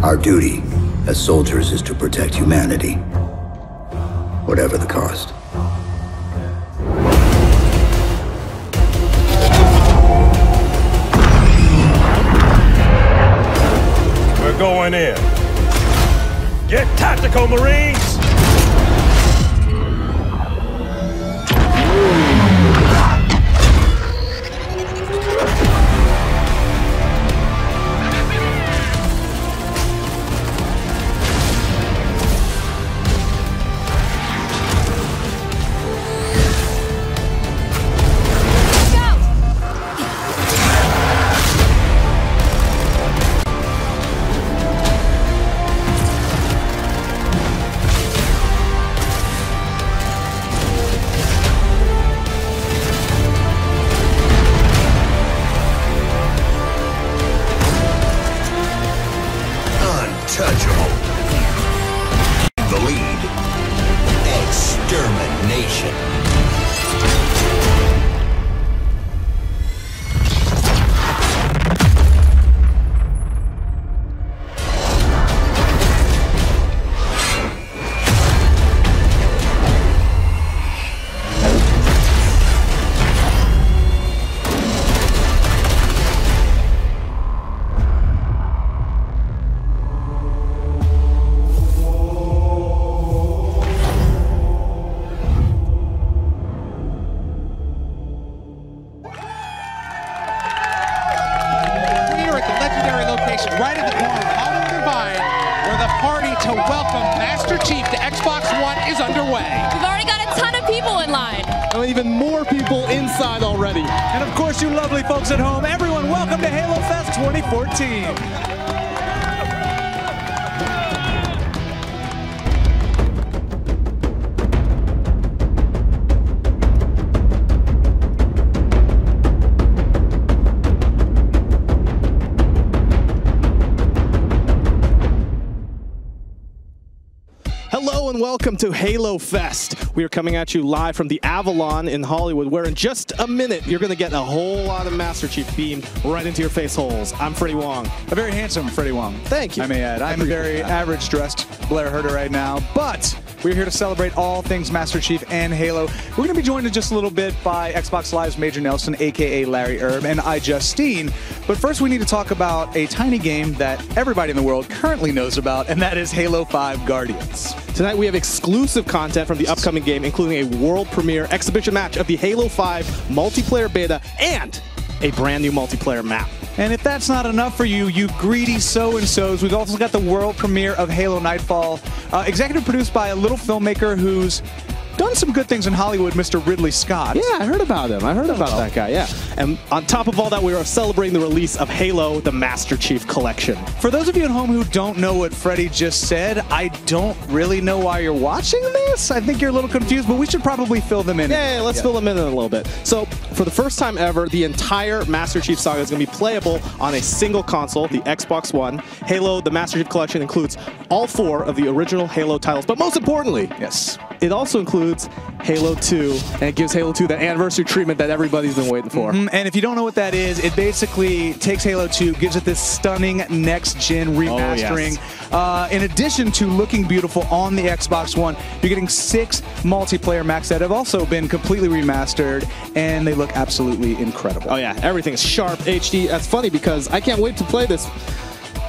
Our duty as soldiers is to protect humanity, whatever the cost. We're going in. Get tactical, Marines! Untouchable. The lead. Extermination. Right in the corner of Hollywood and Vine, where the party to welcome Master Chief to Xbox One is underway. We've already got a ton of people in line. And even more people inside already. And of course, you lovely folks at home, everyone, welcome to Halo Fest 2014. Hello and welcome to Halo Fest. We are coming at you live from the Avalon in Hollywood, where in just a minute you're going to get a whole lot of Master Chief beamed right into your face holes. I'm Freddie Wong. A very handsome Freddie Wong. Thank you. I may add. I'm a very average dressed Blair Herder right now, but we're here to celebrate all things Master Chief and Halo. We're going to be joined in just a little bit by Xbox Live's Major Nelson, aka Larry Erb, and I, Justine. But first we need to talk about a tiny game that everybody in the world currently knows about, and that is Halo 5 Guardians. Tonight we have exclusive content from the upcoming game, including a world premiere exhibition match of the Halo 5 multiplayer beta and a brand new multiplayer map. And if that's not enough for you, you greedy so-and-sos, we've also got the world premiere of Halo Nightfall, executive produced by a little filmmaker who's done some good things in Hollywood, Mr. Ridley Scott. Yeah, I heard about him. I heard about that guy, yeah. And on top of all that, we are celebrating the release of Halo, the Master Chief Collection. For those of you at home who don't know what Freddie just said, I don't really know why you're watching this. I think you're a little confused, but we should probably fill them in. Yeah, let's fill them in a little bit. So, for the first time ever, the entire Master Chief saga is going to be playable on a single console, the Xbox One. Halo, the Master Chief Collection includes all 4 of the original Halo titles, but most importantly, yes, it also includes Halo 2, and it gives Halo 2 the anniversary treatment that everybody's been waiting for. And if you don't know what that is, it basically takes Halo 2, gives it this stunning next-gen remastering. Oh, yes. In addition to looking beautiful on the Xbox One, you're getting 6 multiplayer maps that have also been completely remastered, and they look absolutely incredible. Oh yeah, everything is sharp, HD. That's funny because I can't wait to play this.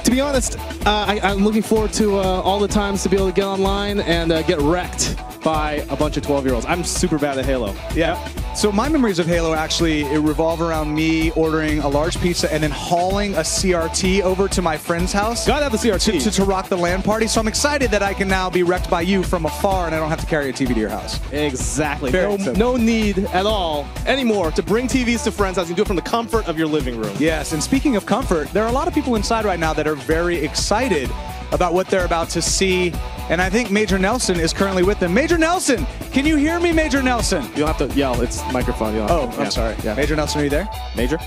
To be honest, I'm looking forward to all the times to be able to get online and get wrecked by a bunch of 12-year-olds. I'm super bad at Halo. Yeah. So my memories of Halo actually revolve around me ordering a large pizza and then hauling a CRT over to my friend's house. Gotta have the CRT. To rock the LAN party. So I'm excited that I can now be wrecked by you from afar and I don't have to carry a TV to your house. Exactly. No need at all anymore to bring TVs to friends' house. You can do it from the comfort of your living room. Yes, and speaking of comfort, there are a lot of people inside right now that are very excited about what they're about to see, and I think Major Nelson is currently with them. Major Nelson, can you hear me, Major Nelson? You don't have to yell, it's microphone. I'm sorry. Yeah. Major Nelson, are you there? Major?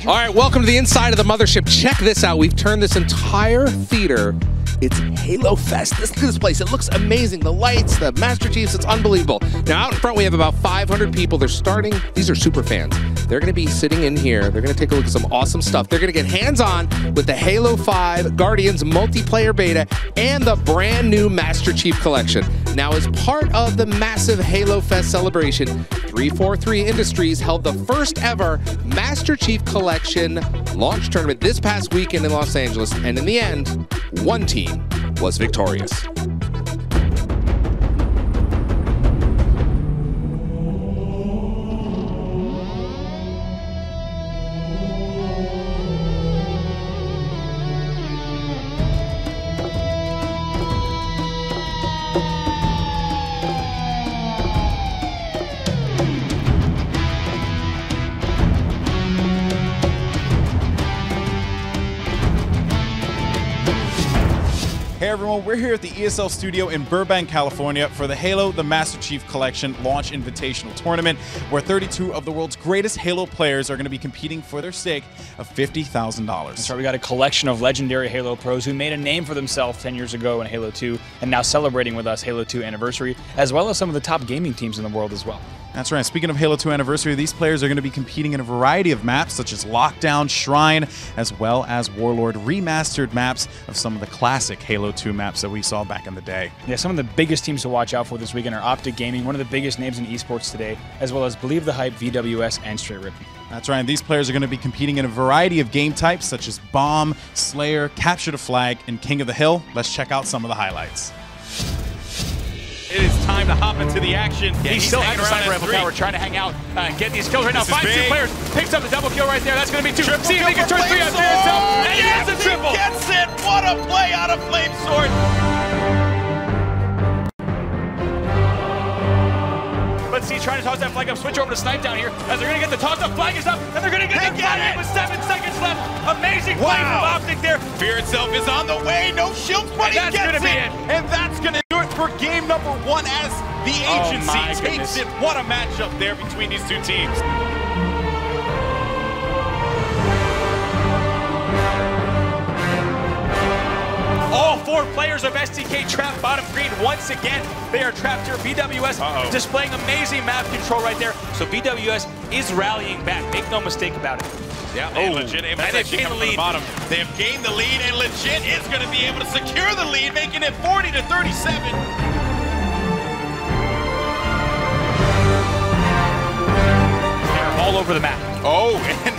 All right, welcome to the inside of the mothership. Check this out. We've turned this entire theater It's Halo Fest. Listen to this place. It looks amazing. The lights, the Master Chiefs, it's unbelievable. Now, out in front, we have about 500 people. They're starting. These are super fans. They're going to be sitting in here. They're going to take a look at some awesome stuff. They're going to get hands-on with the Halo 5 Guardians multiplayer beta and the brand new Master Chief Collection. Now, as part of the massive Halo Fest celebration, 343 Industries held the first ever Master Chief Collection launch tournament this past weekend in Los Angeles, and in the end, one team was victorious. Hey everyone, we're here at the ESL studio in Burbank, California for the Halo the Master Chief Collection Launch Invitational Tournament, where 32 of the world's greatest Halo players are going to be competing for their stake of $50,000. That's right, we got a collection of legendary Halo pros who made a name for themselves 10 years ago in Halo 2 and now celebrating with us Halo 2 Anniversary, as well as some of the top gaming teams in the world as well. That's right. Speaking of Halo 2 Anniversary, these players are going to be competing in a variety of maps such as Lockdown, Shrine, as well as Warlord, remastered maps of some of the classic Halo 2 maps that we saw back in the day. Yeah, some of the biggest teams to watch out for this weekend are Optic Gaming, one of the biggest names in esports today, as well as Believe the Hype, VWS, and Straight Rippin'. That's right. And these players are going to be competing in a variety of game types such as Bomb, Slayer, Capture the Flag, and King of the Hill. Let's check out some of the highlights. It is time to hop into the action. Yeah, he's still hanging around Rebel Tower, trying to hang out and get these kills right now. Finds two players, picks up the double kill right there. That's going to be two. See if he can turn three out there himself. And he gets a triple. He gets it. What a play out of Flame Sword. Let's see, trying to toss that flag up, switch over to Snipe down here, as they're going to get the toss up, flag is up, and they're going to get the flag with 7 seconds left. Amazing play from Optic there. Fear itself is on the way, no shields, but he gets it. And that's going to do it for game number 1 as the agency takes it. What a matchup there between these two teams. All 4 players of STK trapped bottom green once again. They are trapped here. VWS displaying amazing map control right there. So VWS is rallying back. Make no mistake about it. Yeah, legit able to gain the lead. Bottom. They have gained the lead, and legit is going to be able to secure the lead, making it 40-37. All over the map. Oh, and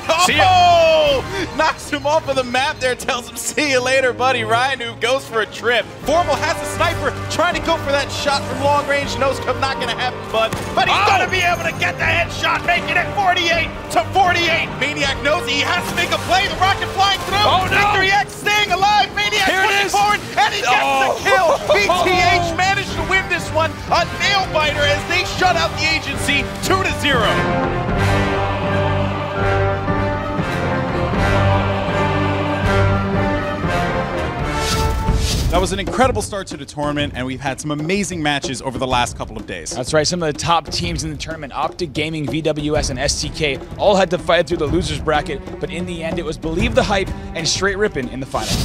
knocks him off of the map there, tells him, see you later, buddy. Ryan goes for a trip. Formal has a sniper, trying to go for that shot from long range. Knows not going to happen, bud. But he's going to be able to get the headshot, making it 48-48. Maniac knows he has to make a play. The rocket flying through. Oh, no. Victory X staying alive. Maniac pushing forward, and he gets the kill. BTH managed to win this one. A nail-biter as they shut out the agency 2-0. That was an incredible start to the tournament, and we've had some amazing matches over the last couple of days. That's right, some of the top teams in the tournament, Optic Gaming, VWS, and STK, all had to fight through the losers bracket, but in the end, it was Believe the Hype and Straight Rippin' in the finals.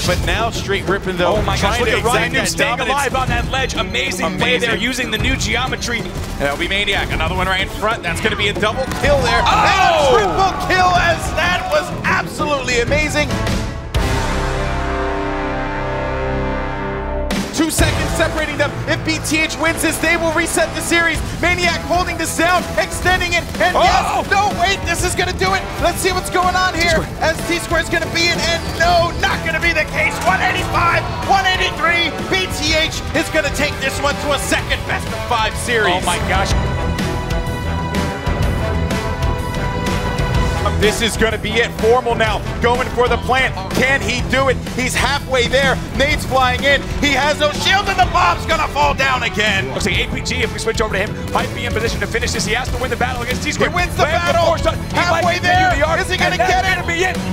But now Straight Rippin', though, oh my gosh, look at Ryan staying dominance. alive on that ledge. Amazing play there, using the new geometry. And that'll be Maniac, another one right in front. That's going to be a double kill there. And a triple kill, as that was absolutely amazing. 2 seconds separating them. If BTH wins this, they will reset the series. Maniac holding this down, extending it, and yes, no, wait, this is gonna do it. Let's see what's going on here, as T-Square is gonna be in, and no, not gonna be the case. 185, 183, BTH is gonna take this one to a second best of 5 series. Oh my gosh. This is going to be it. Formal now, going for the plant. Can he do it? He's halfway there. Nade's flying in. He has no shield, and the bomb's going to fall down again. Looks like APG, if we switch over to him, might be in position to finish this. He has to win the battle against T-Square. He wins the battle. Halfway there. Is he going to get it?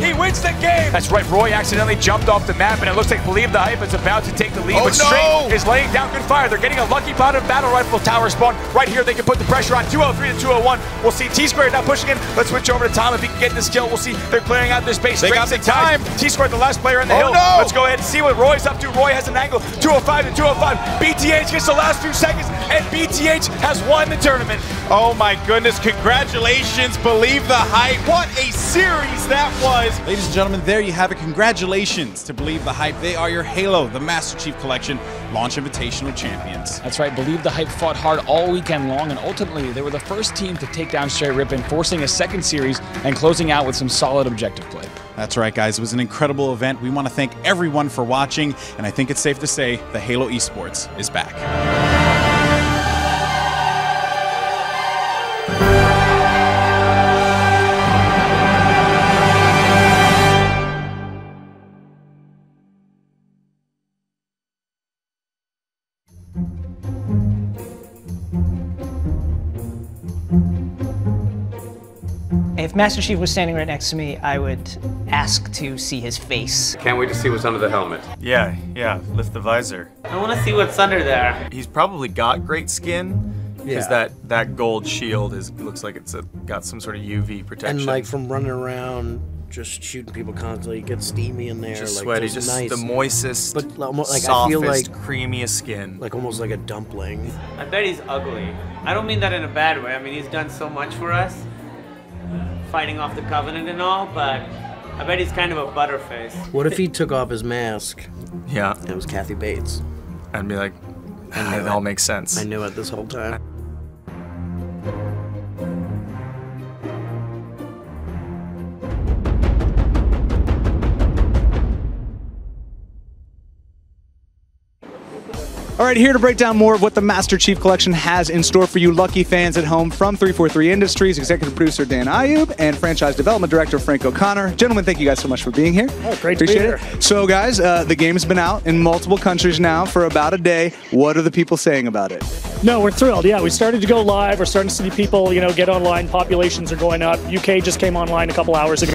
He wins the game. That's right. Roy accidentally jumped off the map, and it looks like Believe the Hype is about to take the lead. But Straight is laying down good fire. They're getting a lucky bottom battle rifle tower spawn. Right here, they can put the pressure on 203 to 201. We'll see T-Square now pushing in. Let's switch over to Tom if he can get this kill. We'll see. They're clearing out this base. They got the time. T-Squared, the last player in the hill. No. Let's go ahead and see what Roy's up to. Roy has an angle. 205 to 205. BTH gets the last few seconds, and BTH has won the tournament. Oh my goodness, congratulations, Believe the Hype. What a series that was. Ladies and gentlemen, there you have it. Congratulations to Believe the Hype. They are your Halo, the Master Chief Collection Launch Invitational champions. That's right, Believe the Hype fought hard all weekend long, and ultimately they were the first team to take down HRYB, forcing a second series and closing out with some solid objective play. That's right, guys. It was an incredible event. We want to thank everyone for watching, and I think it's safe to say the Halo Esports is back. If Master Chief was standing right next to me, I would ask to see his face. Can't wait to see what's under the helmet. Yeah, lift the visor. I want to see what's under there. He's probably got great skin, because that gold shield looks like it's got some sort of UV protection. And like from running around, just shooting people constantly, it gets steamy in there. Just like, sweaty, just nice. the moistest, but like, softest, I feel like, creamiest skin. Like almost like a dumpling. I bet he's ugly. I don't mean that in a bad way. I mean, he's done so much for us, fighting off the Covenant and all, but I bet he's kind of a butterface. What if he took off his mask? Yeah. And it was Kathy Bates. I'd be like, it all makes sense. I knew it this whole time. All right, here to break down more of what the Master Chief Collection has in store for you lucky fans at home from 343 Industries, executive producer Dan Ayub and franchise development director Frank O'Connor. Gentlemen, thank you guys so much for being here. Oh, great to be here. So guys, the game's been out in multiple countries now for about a day. What are the people saying about it? No, we're thrilled. Yeah, we started to go live. We're starting to see people, get online. Populations are going up. UK just came online a couple hours ago.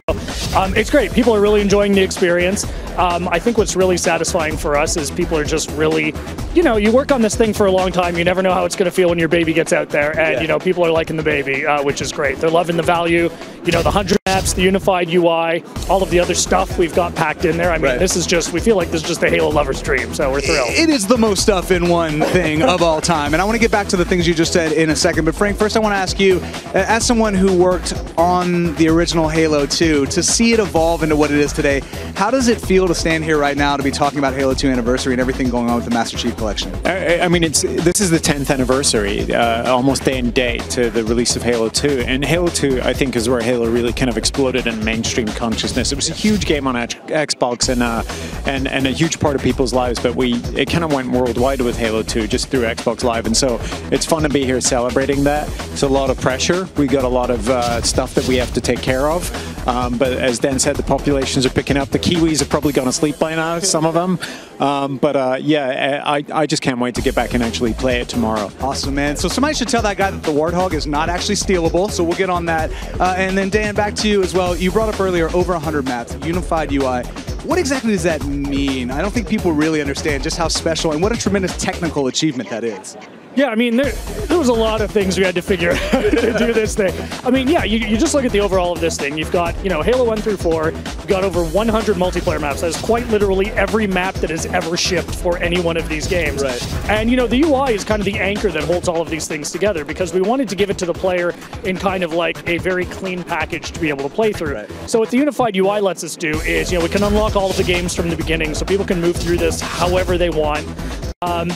It's great. People are really enjoying the experience. I think what's really satisfying for us is people are just really, you work on this thing for a long time. You never know how it's going to feel when your baby gets out there. And, people are liking the baby, which is great. They're loving the value, the 100 maps, the unified UI, all of the other stuff we've got packed in there. I mean, this is just, we feel like this is just a Halo lover's dream. So we're thrilled. It is the most stuff in one thing of all time. And I want to get back to the things you just said in a second. But Frank, first I want to ask you, as someone who worked on the original Halo 2, to see it evolve into what it is today, how does it feel to stand here right now to be talking about Halo 2 anniversary and everything going on with the Master Chief Collection? I mean, this is the 10th anniversary, almost day and date to the release of Halo 2. And Halo 2, I think, is where Halo really kind of exploded in mainstream consciousness. It was a huge game on Xbox and a huge part of people's lives, but it kind of went worldwide with Halo 2 just through Xbox Live. And so it's fun to be here celebrating that. It's a lot of pressure. We got a lot of stuff that we have to take care of. But as Dan said, the populations are picking up. The Kiwis have probably gone to sleep by now, some of them. I just can't wait to get back and actually play it tomorrow. Awesome, man. So somebody should tell that guy that the Warthog is not actually stealable, so we'll get on that. And then Dan, back to you as well. You brought up earlier over 100 maps, unified UI. What exactly does that mean? I don't think people really understand just how special and what a tremendous technical achievement that is. Yeah, I mean, there was a lot of things we had to figure out to do this thing. I mean, yeah, you just look at the overall of this thing. You've got, Halo 1 through 4. You've got over 100 multiplayer maps. That is quite literally every map that has ever shipped for any one of these games. Right. And, the UI is kind of the anchor that holds all of these things together because we wanted to give it to the player in kind of like a very clean package to be able to play through. Right. So what the unified UI lets us do is, we can unlock all of the games from the beginning so people can move through this however they want.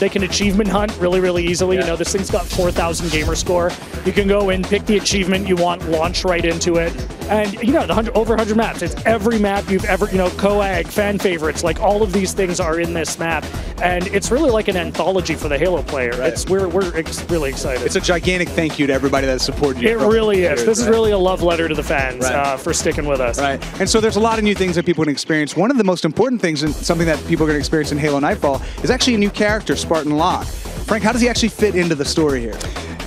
They can achievement hunt really, really easily. Yeah. This thing's got 4,000 gamer score. You can go in, pick the achievement you want, launch right into it. And, the over 100 maps. It's every map you've ever, co-ag, fan favorites, like all of these things are in this map. And it's really like an anthology for the Halo player. Right. We're really excited. It's a gigantic thank you to everybody that supported you. It really is. This is really a love letter to the fans for sticking with us. Right. And so there's a lot of new things that people can experience. One of the most important things, and something that people are going to experience in Halo Nightfall, is actually a new character, Spartan Locke. Frank, how does he actually fit into the story here?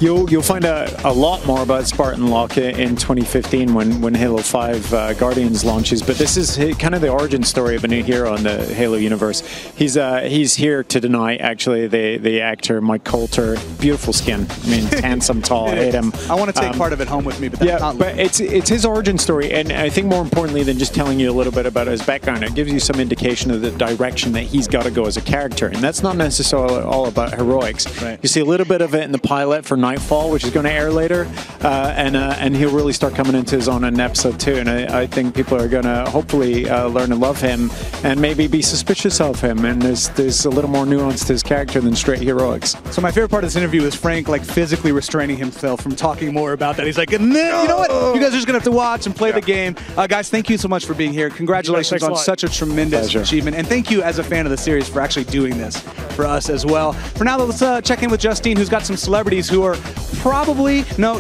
You'll find out a lot more about Spartan Locke in 2015 when Halo 5 Guardians launches. But this is kind of the origin story of a new hero in the Halo universe. He's here to deny actually the actor Mike Coulter. Beautiful skin. I mean, handsome, tall. I hate him. I want to take part of it home with me, but that's not. But it's his origin story, and I think more importantly than just telling you a little bit about his background, it gives you some indication of the direction that he's got to go as a character, and that's not necessarily all about heroics. Right. You see a little bit of it in the pilot for Nightfall, which is going to air later, and he'll really start coming into his own in episode 2, and I think people are going to hopefully learn to love him and maybe be suspicious of him, and there's a little more nuance to his character than straight heroics. So my favorite part of this interview is Frank like physically restraining himself from talking more about that. He's like, and then, you know what? You guys are just going to have to watch and play the game. Guys, thank you so much for being here. Congratulations on such a tremendous achievement, and thank you as a fan of the series for actually doing this for us as well. For now, let's check in with Justine, who's got some celebrities who are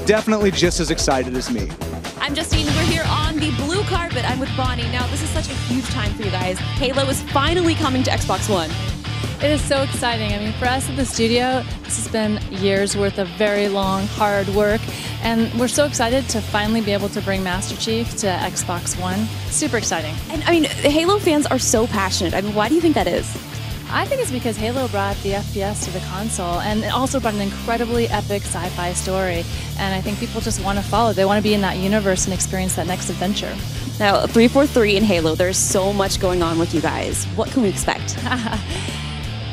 definitely just as excited as me. I'm Justine. We're here on the blue carpet. I'm with Bonnie. Now, this is such a huge time for you guys. Halo is finally coming to Xbox One. It is so exciting. I mean, for us at the studio, this has been years worth of very long, hard work, and we're so excited to finally be able to bring Master Chief to Xbox One. Super exciting. And I mean, Halo fans are so passionate. I mean, why do you think that is? I think it's because Halo brought the FPS to the console, and it also brought an incredibly epic sci-fi story, and I think people just want to follow. They want to be in that universe and experience that next adventure. Now, 343 and Halo, there's so much going on with you guys. What can we expect?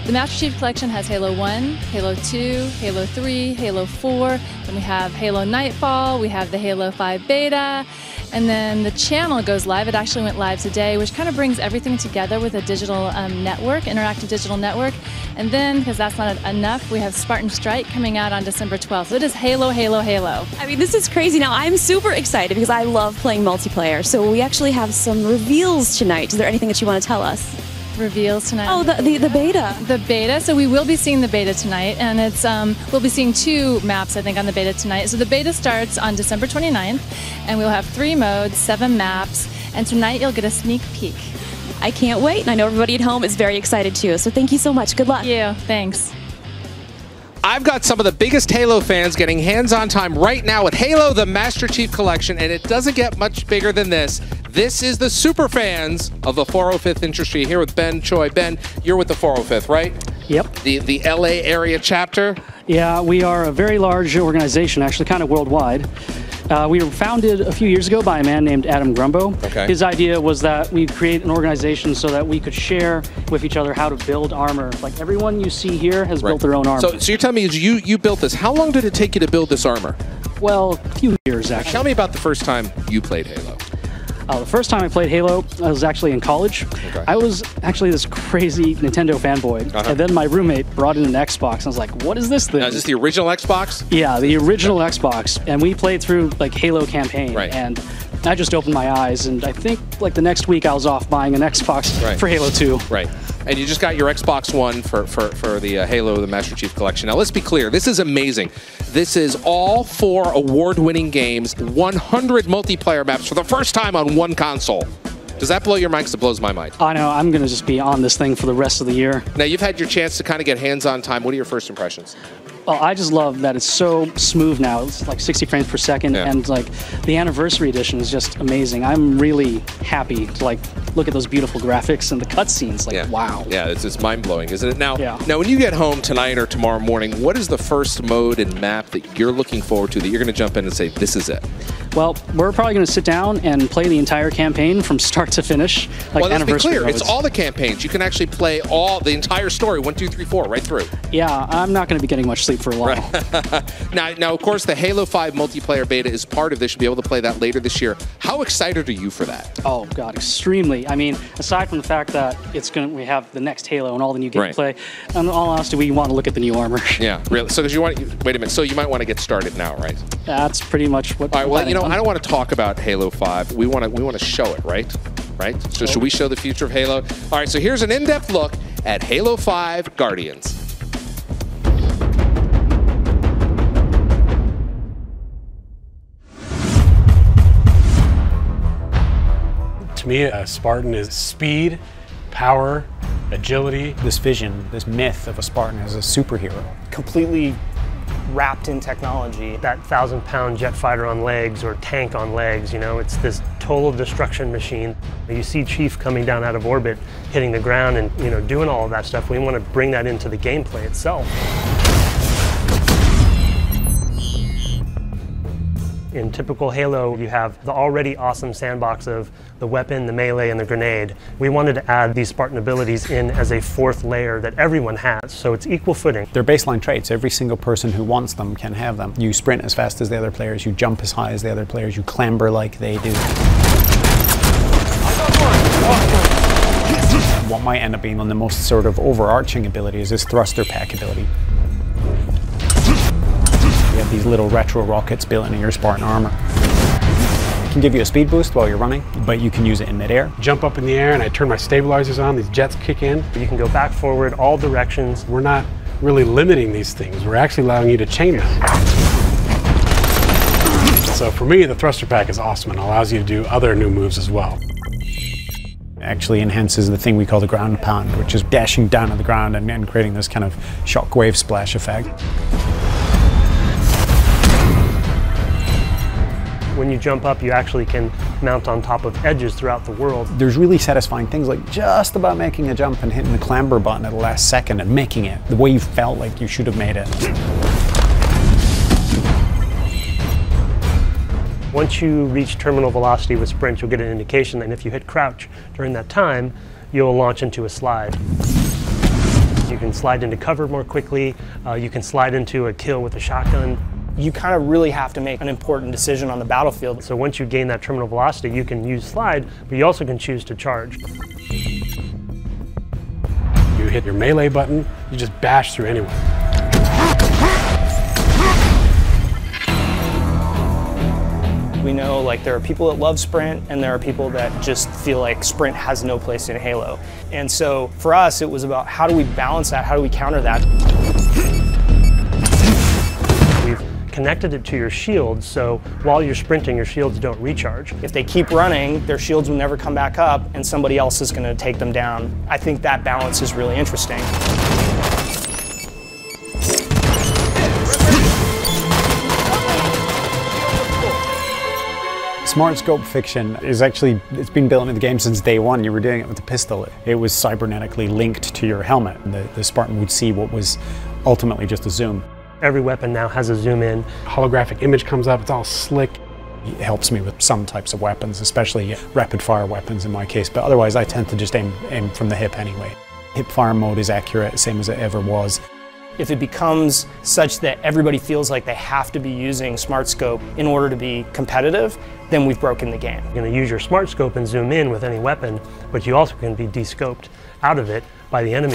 The Master Chief Collection has Halo 1, Halo 2, Halo 3, Halo 4, then we have Halo Nightfall, we have the Halo 5 beta, and then the channel goes live. It actually went live today, which kind of brings everything together with a digital network, interactive digital network. And then, because that's not enough, we have Spartan Strike coming out on December 12th. So it is Halo, Halo, Halo. I mean, this is crazy. Now, I'm super excited because I love playing multiplayer. So we actually have some reveals tonight. Is there anything that you want to tell us? Reveals tonight. Oh, the beta. The beta. So we will be seeing the beta tonight, and it's we'll be seeing 2 maps, I think, on the beta tonight. So the beta starts on December 29th, and we'll have 3 modes, 7 maps, and tonight you'll get a sneak peek. I can't wait, and I know everybody at home is very excited too. So thank you so much. Good luck. Thank you. Thanks. I've got some of the biggest Halo fans getting hands-on time right now with Halo, the Master Chief Collection, and it doesn't get much bigger than this. This is the super fans of the 405th industry here with Ben Choi. Ben, you're with the 405th, right? Yep. The LA area chapter? Yeah, we are a very large organization, actually kind of worldwide. We were founded a few years ago by a man named Adam Grumbo. Okay. His idea was that we'd create an organization so that we could share with each other how to build armor. Like everyone you see here has built their own armor. So you're telling me you built this. How long did it take you to build this armor? Well, a few years actually. Tell me about the first time you played Halo. The first time I played Halo, I was actually in college. Okay. I was actually this crazy Nintendo fanboy, and then my roommate brought in an Xbox, and I was like, what is this thing? Now, is this the original Xbox? Yeah, the original Xbox, and we played through like Halo campaign, and I just opened my eyes, and I think like the next week I was off buying an Xbox for Halo 2. Right. And you just got your Xbox One for the Halo, the Master Chief Collection. Now, let's be clear. This is amazing. This is all 4 award-winning games, 100 multiplayer maps for the first time on one console. Does that blow your mind? Because it blows my mind. I know. I'm going to just be on this thing for the rest of the year. Now, you've had your chance to kind of get hands-on time. What are your first impressions? Well, I just love that it's so smooth now. It's like 60 frames per second, and like the anniversary edition is just amazing. I'm really happy to like look at those beautiful graphics and the cutscenes. Like, wow. Yeah, it's mind-blowing, isn't it? Now, now, when you get home tonight or tomorrow morning, what is the first mode and map that you're looking forward to that you're going to jump in and say, this is it? Well, we're probably going to sit down and play the entire campaign from start to finish. Like well, let's be clear. modes. It's all the campaigns. You can actually play the entire story, 1, 2, 3, 4, right through. Yeah, I'm not going to be getting much sleep for a while. Now, of course, the Halo 5 multiplayer beta is part of this. You'll be able to play that later this year. How excited are you for that? Oh God, extremely. I mean, aside from the fact that we have the next Halo and all the new gameplay, in all honesty, we want to look at the new armor. Yeah, really. So, wait a minute. So you might want to get started now, right? That's pretty much what. All right. Well, you know, I don't want to talk about Halo 5. We want to show it, right? Right. So should we show the future of Halo? All right. So here's an in-depth look at Halo 5 Guardians. To me, a Spartan is speed, power, agility. This vision, this myth of a Spartan as a superhero, completely wrapped in technology. That 1,000-pound jet fighter on legs or tank on legs, you know, it's this total destruction machine. You see Chief coming down out of orbit, hitting the ground and, you know, doing all of that stuff. We want to bring that into the gameplay itself. In typical Halo, you have the already awesome sandbox of the weapon, the melee, and the grenade. We wanted to add these Spartan abilities in as a fourth layer that everyone has, so it's equal footing. They're baseline traits. Every single person who wants them can have them. You sprint as fast as the other players, you jump as high as the other players, you clamber like they do. What might end up being one of the most sort of overarching abilities is thruster pack ability. You have these little retro rockets built into your Spartan armor. It can give you a speed boost while you're running, but you can use it in midair. Jump up in the air and I turn my stabilizers on, these jets kick in. You can go back, forward, all directions. We're not really limiting these things, we're actually allowing you to chain them. So for me, the thruster pack is awesome and allows you to do other new moves as well. Actually enhances the thing we call the ground pound, which is dashing down to the ground and creating this kind of shockwave splash effect. When you jump up, you actually can mount on top of edges throughout the world. There's really satisfying things like just about making a jump and hitting the clamber button at the last second and making it the way you felt like you should have made it. Once you reach terminal velocity with sprint, you'll get an indication, and if you hit crouch during that time, you'll launch into a slide. You can slide into cover more quickly, you can slide into a kill with a shotgun. You kind of really have to make an important decision on the battlefield. So once you gain that terminal velocity, you can use slide, but you also can choose to charge. You hit your melee button, you just bash through anyone. We know like there are people that love sprint and there are people that just feel like sprint has no place in Halo. And so for us, it was about how do we balance that, how do we counter that? We've connected it to your shields, so while you're sprinting, your shields don't recharge. If they keep running, their shields will never come back up and somebody else is going to take them down. I think that balance is really interesting. Smart scope fiction is actually, it's been built into the game since day one. You were doing it with the pistol. It was cybernetically linked to your helmet. The Spartan would see what was ultimately just a zoom. Every weapon now has a zoom in. Holographic image comes up, it's all slick. It helps me with some types of weapons, especially rapid fire weapons in my case, but otherwise I tend to just aim from the hip anyway. Hip fire mode is accurate, same as it ever was. If it becomes such that everybody feels like they have to be using Smart Scope in order to be competitive, then we've broken the game. You're going to use your Smart Scope and zoom in with any weapon, but you also can be de-scoped out of it by the enemy.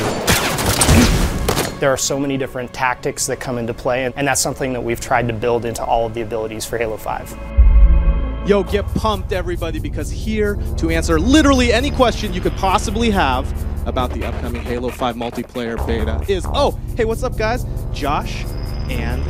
There are so many different tactics that come into play, and that's something that we've tried to build into all of the abilities for Halo 5. Yo, get pumped, everybody, because here to answer literally any question you could possibly have about the upcoming Halo 5 multiplayer beta is, oh, hey, what's up, guys? Josh and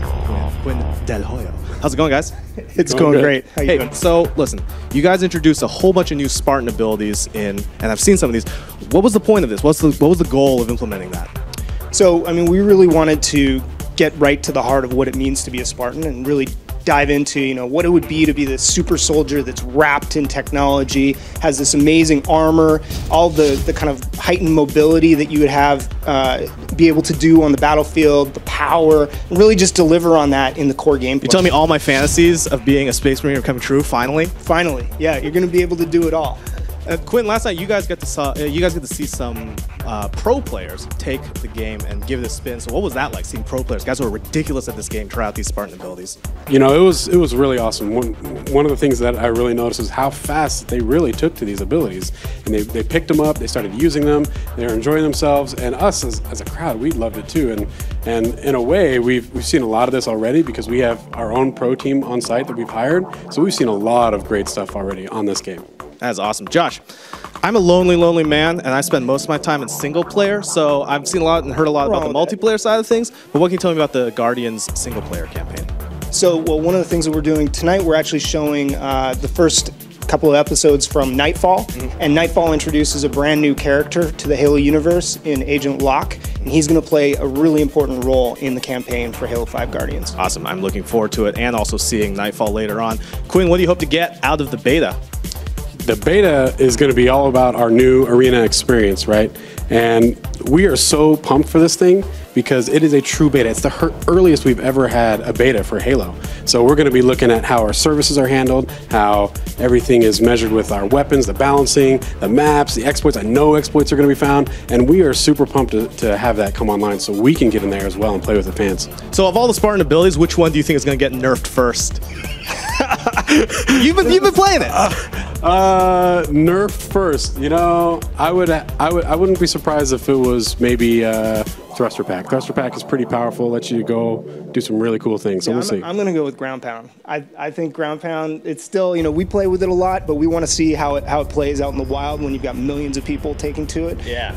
Quinn Del Hoyo. How's it going, guys? It's going great. How you doing? So, listen, you guys introduced a whole bunch of new Spartan abilities and I've seen some of these. What was the point of this? What was the goal of implementing that? So, I mean, we really wanted to get right to the heart of what it means to be a Spartan and really dive into, you know, what it would be to be this super soldier that's wrapped in technology, has this amazing armor, all the kind of heightened mobility that you would have, be able to do on the battlefield, the power, and really just deliver on that in the core gameplay. You're telling me all my fantasies of being a Space Marine are coming true, finally? Finally, yeah, you're going to be able to do it all. Quinn, last night you guys get to see some pro players take the game and give it a spin. So what was that like, seeing pro players, guys who are ridiculous at this game, try out these Spartan abilities? You know, it was really awesome. One of the things that I really noticed is how fast they really took to these abilities. And they picked them up, they started using them, they were enjoying themselves, and us as a crowd, we loved it too. And in a way, we've seen a lot of this already because we have our own pro team on site that we've hired. So we've seen a lot of great stuff already on this game. That's awesome. Josh, I'm a lonely man, and I spend most of my time in single player, so I've seen a lot and heard a lot about the multiplayer side of things, but what can you tell me about the Guardians single player campaign? So, well, one of the things that we're doing tonight, we're actually showing the first couple of episodes from Nightfall, and Nightfall introduces a brand new character to the Halo universe in Agent Locke, and he's going to play a really important role in the campaign for Halo 5 Guardians. Awesome. I'm looking forward to it, and also seeing Nightfall later on. Quinn, what do you hope to get out of the beta? The beta is going to be all about our new arena experience, right? And we are so pumped for this thing because it is a true beta. It's the earliest we've ever had a beta for Halo. So we're going to be looking at how our services are handled, how everything is measured with our weapons, the balancing, the maps, the exploits. I know exploits are going to be found, and we are super pumped to have that come online so we can get in there as well and play with the fans. So of all the Spartan abilities, which one do you think is going to get nerfed first? You've been playing it. Nerf first. You know, I wouldn't be surprised if it was maybe Thruster Pack. Thruster Pack is pretty powerful. Lets you go do some really cool things. So we'll see. I'm going to go with Ground Pound. I think Ground Pound. It's still, you know, we play with it a lot, but we want to see how it plays out in the wild when you've got millions of people taking to it. Yeah.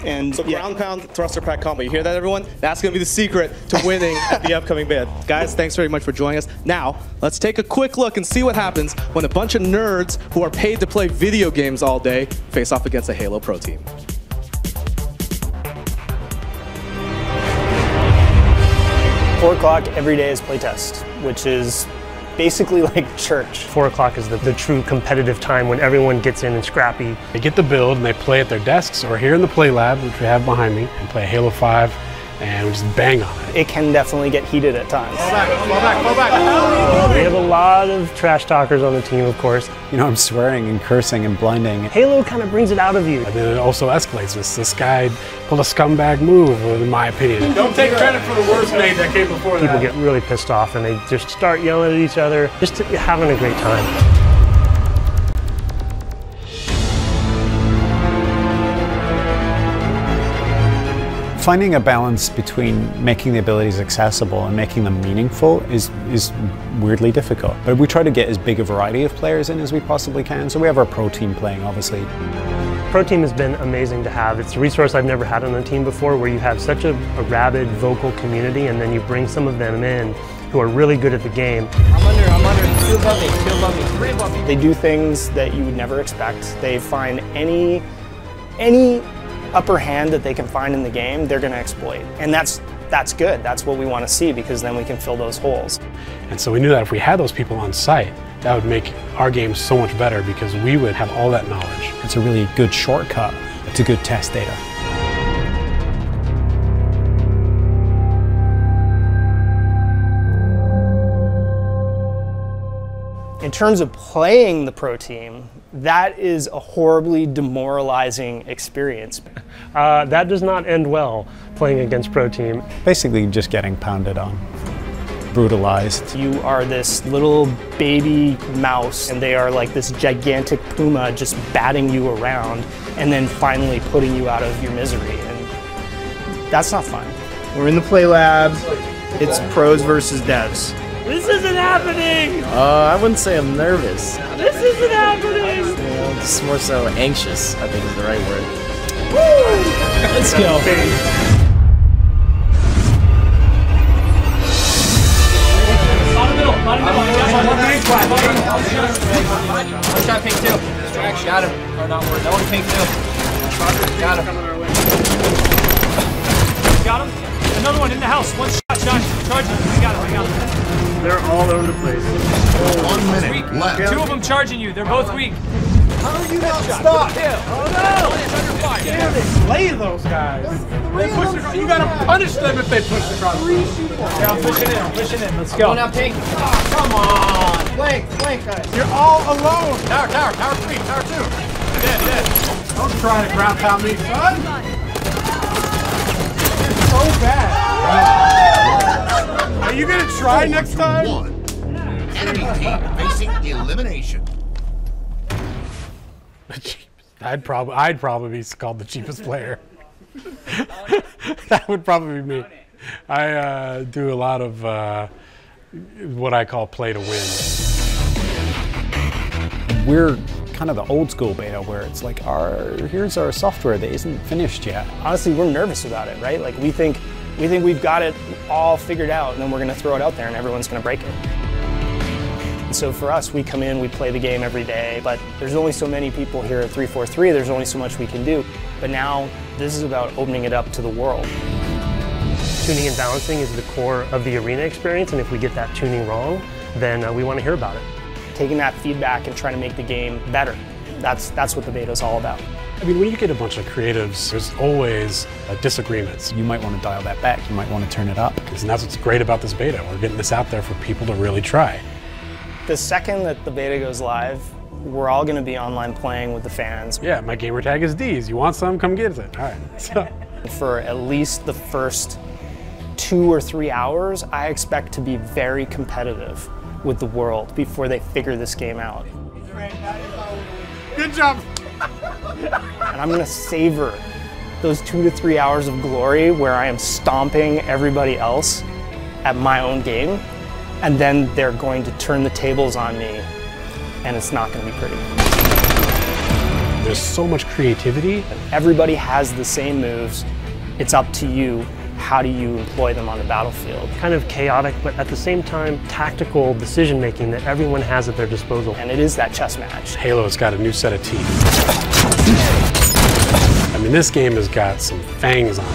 And so Ground Pound, Thruster Pack combo. You hear that, everyone? That's going to be the secret to winning at the upcoming bid. Guys, thanks very much for joining us. Now, let's take a quick look and see what happens when a bunch of nerds who are paid to play video games all day face off against a Halo Pro team. 4 o'clock every day is playtest, which is basically like church. 4 o'clock is the true competitive time when everyone gets in and scrappy. They get the build and they play at their desks or here in the play lab, which we have behind me, and play Halo 5, and we just bang on it. It can definitely get heated at times. Fall back. We have a lot of trash talkers on the team, of course. You know, I'm swearing and cursing and blinding. Halo kind of brings it out of you. And then it also escalates. This guy pulled a scumbag move, in my opinion. Don't take credit for the worst name that came before People get really pissed off and they just start yelling at each other, just having a great time. Finding a balance between making the abilities accessible and making them meaningful is weirdly difficult. But we try to get as big a variety of players in as we possibly can. So we have our pro team playing, obviously. Pro team has been amazing to have. It's a resource I've never had on a team before, where you have such a rabid, vocal community, and then you bring some of them in who are really good at the game. I'm under, 2 above me, 3 above me. They do things that you would never expect. They find any upper hand that they can find in the game, they're going to exploit. And that's good. That's what we want to see, because then we can fill those holes. And so we knew that if we had those people on site, that would make our game so much better because we would have all that knowledge. It's a really good shortcut to good test data. In terms of playing the pro team, that is a horribly demoralizing experience. That does not end well, playing against pro team. Basically just getting pounded on, brutalized. You are this little baby mouse, and they are like this gigantic puma just batting you around and then finally putting you out of your misery. And that's not fun. We're in the play lab. It's pros versus devs. This isn't happening! I wouldn't say I'm nervous. This isn't happening! You know, just more so anxious, I think is the right word. Woo! Let's go. One shot pink 2. Got him. Or not worried. That one pink 2. Got him. Got him. Another one in the house. One shot, Josh. Charging. I got him. They're all over the place. 1 minute left. 2 of them charging you. Thare both weak. How are you not stopped? Oh no! Damn it! Slay those guys. You gotta punish them if they push across. Yeah, I'm pushing in. Let's go. Going out pink. Oh, come on! Flank, guys. You're all alone. Tower 3, tower 2. Dead. Don't try to ground pound me, son. It's so bad. Are you gonna try next time? Enemy team facing elimination. I'd probably be called the cheapest player. That would probably be me. I do a lot of what I call play to win. We're kind of the old school beta where it's like, here's our software that isn't finished yet. Honestly, we're nervous about it, right? Like we think we've got it all figured out, and then we're going to throw it out there and everyone's going to break it. And so for us, we come in, we play the game every day, but there's only so many people here at 343, there's only so much we can do. But now This is about opening it up to the world. Tuning and balancing is the core of the arena experience, and if we get that tuning wrong, then we want to hear about it. Taking that feedback and trying to make the game better. That's what the beta is all about. I mean, when you get a bunch of creatives, there's always disagreements. You might want to dial that back. You might want to turn it up. And that's what's great about this beta. We're getting this out there for people to really try. The second that the beta goes live, we're all going to be online playing with the fans. Yeah, my gamer tag is D's. You want some? Come get it. All right. So. For at least the first 2 or 3 hours, I expect to be very competitive with the world before they figure this game out. Good job. And I'm going to savor those 2 to 3 hours of glory where I am stomping everybody else at my own game, and then they're going to turn the tables on me, and it's not going to be pretty. There's so much creativity. Everybody has the same moves. It's up to you. How do you employ them on the battlefield? Kind of chaotic, but at the same time, tactical decision making that everyone has at their disposal. And it is that chess match. Halo's got a new set of teeth. I mean, this game has got some fangs on it.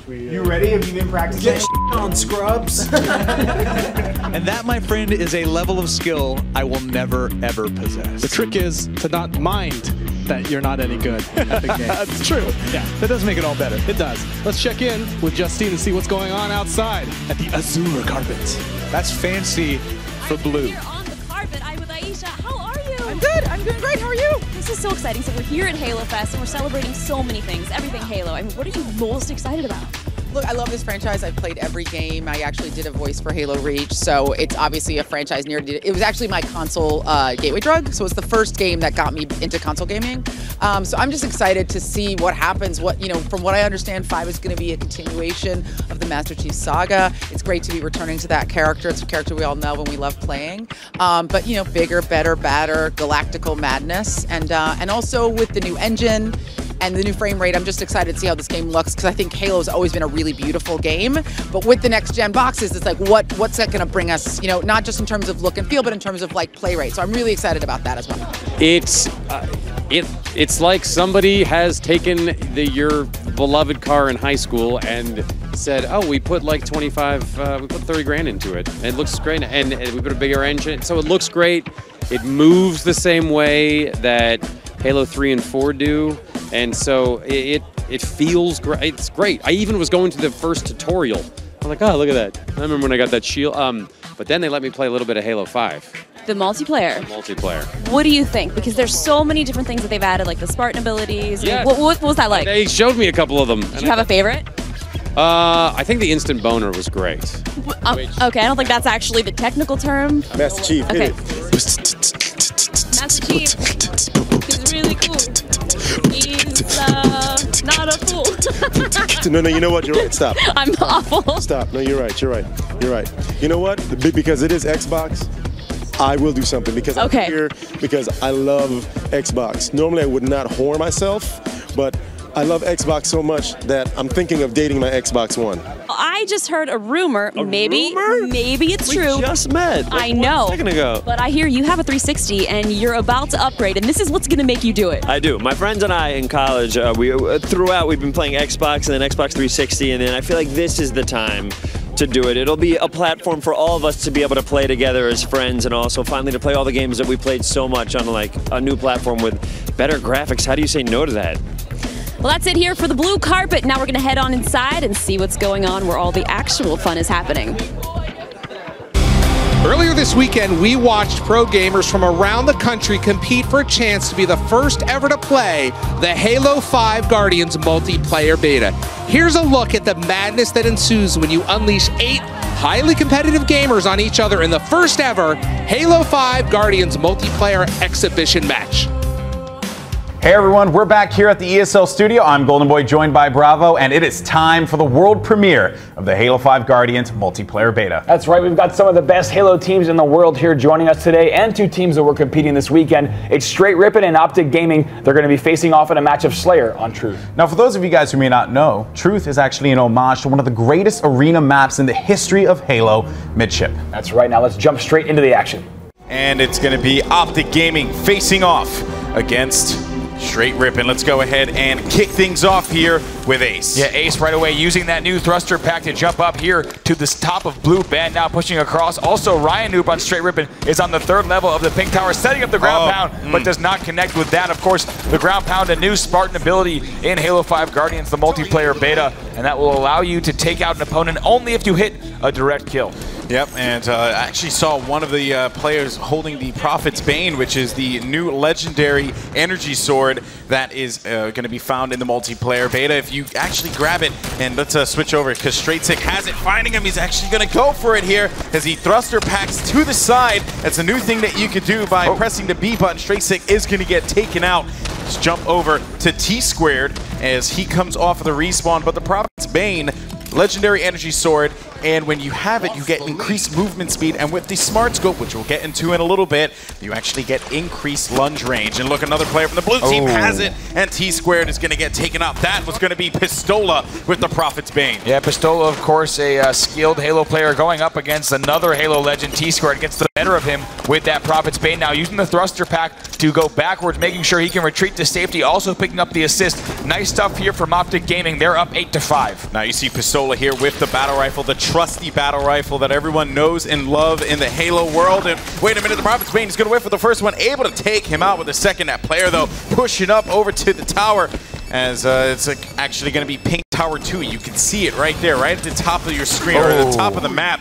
You ready? Have you been practicing? Get on, scrubs. And that, my friend, is a level of skill I will never, ever possess. The trick is to not mind that you're not any good at the game. That's true. Yeah. That does make it all better. It does. Let's check in with Justine and see what's going on outside at the Azure carpet. That's fancy for blue. Here on the carpet, I'm with Aisha. How are you? I'm good. I'm doing great. How are you? This is so exciting. So we're here at Halo Fest and we're celebrating so many things. Everything Halo. I mean, what are you most excited about? Look, I love this franchise. I've played every game. I actually did a voice for Halo Reach, so it's obviously a franchise near to. It was actually my console gateway drug, so it's the first game that got me into console gaming. So I'm just excited to see what happens. What, you know, from what I understand, 5 is going to be a continuation of the Master Chief saga. It's great to be returning to that character. It's a character we all know and we love playing. But you know, bigger, better, badder, galactical madness, and also with the new engine and the new frame rate, I'm just excited to see how this game looks, because I think Halo's always been a really beautiful game. But with the next gen boxes, it's like, what's that going to bring us? You know, not just in terms of look and feel, but in terms of like play rate. So I'm really excited about that as well. It's like somebody has taken your beloved car in high school and said, oh, we put like 25, we put 30 grand into it. And it looks great, and we put a bigger engine. So it looks great. It moves the same way that Halo 3 and 4 do. And so it feels great. It's great. I even was going to the first tutorial. I'm like, oh, look at that. I remember when I got that shield. But then they let me play a little bit of Halo 5. The multiplayer. What do you think? Because there's so many different things that they've added, like the Spartan abilities. Yes. What was that like? They showed me a couple of them. Did you have a favorite? I think the instant boner was great. Okay, I don't think that's actually the technical term. Master Chief, okay. hit it. Master Chief is really cool. He's not a fool. No, you know what? You're right. Stop. I'm awful. Stop. No, you're right. You're right. You're right. You know what? Because it is Xbox, I will do something, because I'm here because I love Xbox. Normally I would not whore myself, but I love Xbox so much that I'm thinking of dating my Xbox One. I just heard a rumor. Maybe it's true. We just met. I know. 1 second ago. But I hear you have a 360 and you're about to upgrade, and this is what's going to make you do it. I do. My friends and I in college, we've been playing Xbox and then Xbox 360, and then I feel like this is the time to do it. It'll be a platform for all of us to be able to play together as friends, and also finally to play all the games that we played so much on like a new platform with better graphics. How do you say no to that? Well, that's it here for the blue carpet. Now we're going to head on inside and see what's going on where all the actual fun is happening. Earlier this weekend, we watched pro gamers from around the country compete for a chance to be the first ever to play the Halo 5 Guardians multiplayer beta. Here's a look at the madness that ensues when you unleash 8 highly competitive gamers on each other in the first ever Halo 5 Guardians multiplayer exhibition match. Hey everyone, we're back here at the ESL studio. I'm Golden Boy, joined by Bravo, and it is time for the world premiere of the Halo 5 Guardians multiplayer beta. That's right, we've got some of the best Halo teams in the world here joining us today, and two teams that were competing this weekend. It's Straight Rippin' and Optic Gaming. They're going to be facing off in a match of Slayer on Truth. Now, for those of you guys who may not know, Truth is actually an homage to one of the greatest arena maps in the history of Halo, Midship. That's right, now let's jump straight into the action. And it's going to be Optic Gaming facing off against Straight Rippin'. Let's go ahead and kick things off here with Ace. Yeah, Ace right away using that new thruster pack to jump up here to the top of Blue Band, now pushing across. Also, Ryan Noob on Straight Rippin' is on the third level of the Pink Tower, setting up the ground pound, but does not connect with that. Of course, the ground pound, a new Spartan ability in Halo 5 Guardians, the multiplayer beta, and that will allow you to take out an opponent only if you hit a direct kill. Yep, and I actually saw one of the players holding the Prophet's Bane, which is the new legendary energy sword that is going to be found in the multiplayer beta. If you actually grab it, and let's switch over, because Straight Sick has it, finding him, he's actually going to go for it here, as he thruster packs to the side. That's a new thing that you could do by pressing the B button. Straight Sick is going to get taken out. Let's jump over to T-Squared as he comes off of the respawn, but the Prophet's Bane, legendary energy sword, and when you have it, you get increased movement speed, and with the smart scope, which we'll get into in a little bit, you actually get increased lunge range. And look, another player from the blue team has it, and T-Squared is going to get taken out. That was going to be Pistola with the Prophet's Bane. Yeah, Pistola, of course, a skilled Halo player going up against another Halo legend. T-Squared gets the better of him with that Prophet's Bane, now using the thruster pack to go backwards, making sure he can retreat to safety, also picking up the assist. Nice stuff here from Optic Gaming. They're up 8-5. Now you see Pistola here with the battle rifle, the trusty battle rifle that everyone knows and love in the Halo world. And wait a minute, the Prophet's Bane is going to wait for the first one, able to take him out with the second. That player, though, pushing up over to the tower, as it's actually going to be Pink Tower 2. You can see it right there, right at the top of your screen, or at the top of the map.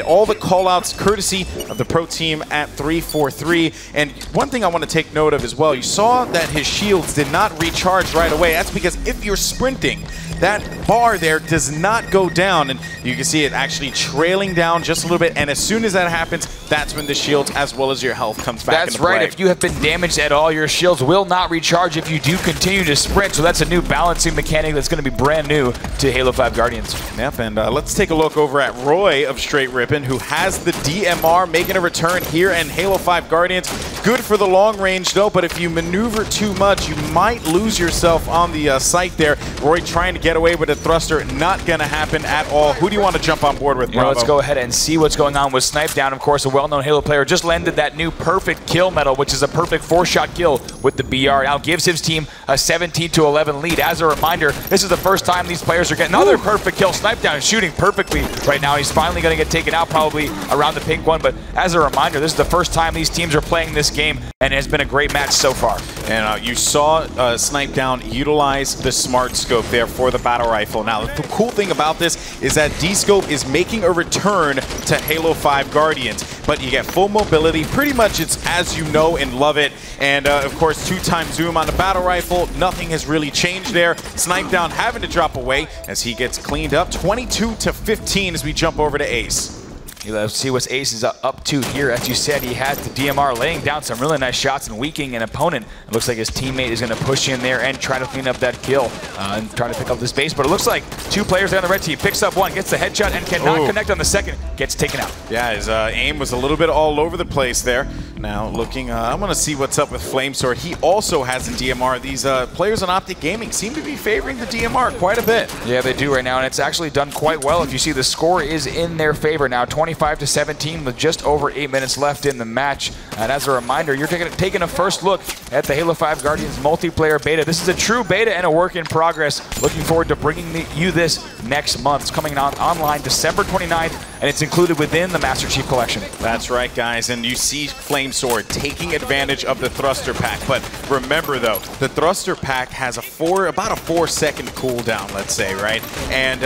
All the callouts courtesy of the pro team at 343. And one thing I want to take note of as well, you saw that his shields did not recharge right away. That's because if you're sprinting, that bar there does not go down, and you can see it actually trailing down just a little bit, and as soon as that happens, that's when the shields as well as your health comes back into play. That's right, if you have been damaged at all, your shields will not recharge if you do continue to sprint, so that's a new balancing mechanic that's going to be brand new to Halo 5 Guardians. Yep, and let's take a look over at Roy of Straight Rippin', who has the DMR making a return here in Halo 5 Guardians. Good for the long range though, but if you maneuver too much, you might lose yourself on the site there. Roy trying to get away with a thruster, not going to happen at all. Who do you want to jump on board with, Bravo? Let's go ahead and see what's going on with Snipe Down. Of course, a well-known Halo player just landed that new perfect kill medal, which is a perfect 4-shot kill with the BR. Now gives his team a 17-11 lead. As a reminder, this is the first time these players are getting another perfect kill. Snipe Down is shooting perfectly right now. He's finally going to get taken out probably around the pink one, but as a reminder, this is the first time these teams are playing this game, and it has been a great match so far. And you saw Snipe Down utilize the smart scope there for the battle rifle. Now, the cool thing about this is that D-Scope is making a return to Halo 5 Guardians, but you get full mobility. Pretty much it's as you know and love it. And of course, 2-time zoom on the battle rifle. Nothing has really changed there. Snipe Down having to drop away as he gets cleaned up. 22-15 as we jump over to Ace. Let's see what Ace is up to here. As you said, he has the DMR laying down some really nice shots and weakening an opponent. It looks like his teammate is going to push in there and try to clean up that kill and try to pick up the space. But it looks like two players there on the red team. Picks up one, gets the headshot, and cannot connect on the second. Gets taken out. Yeah, his aim was a little bit all over the place there. Now looking, I'm going to see what's up with Flamesword. He also has a DMR. These players on Optic Gaming seem to be favoring the DMR quite a bit. Yeah, they do right now, and it's actually done quite well. If you see, the score is in their favor now, 25-17 with just over 8 minutes left in the match. And as a reminder, you're taking a first look at the Halo 5 Guardians multiplayer beta. This is a true beta and a work in progress. Looking forward to bringing you this next month. It's coming online December 29th, and it's included within the Master Chief Collection. That's right, guys, and you see Flamesword taking advantage of the thruster pack. But remember, though, the thruster pack has about a 4-second cooldown, let's say, right? And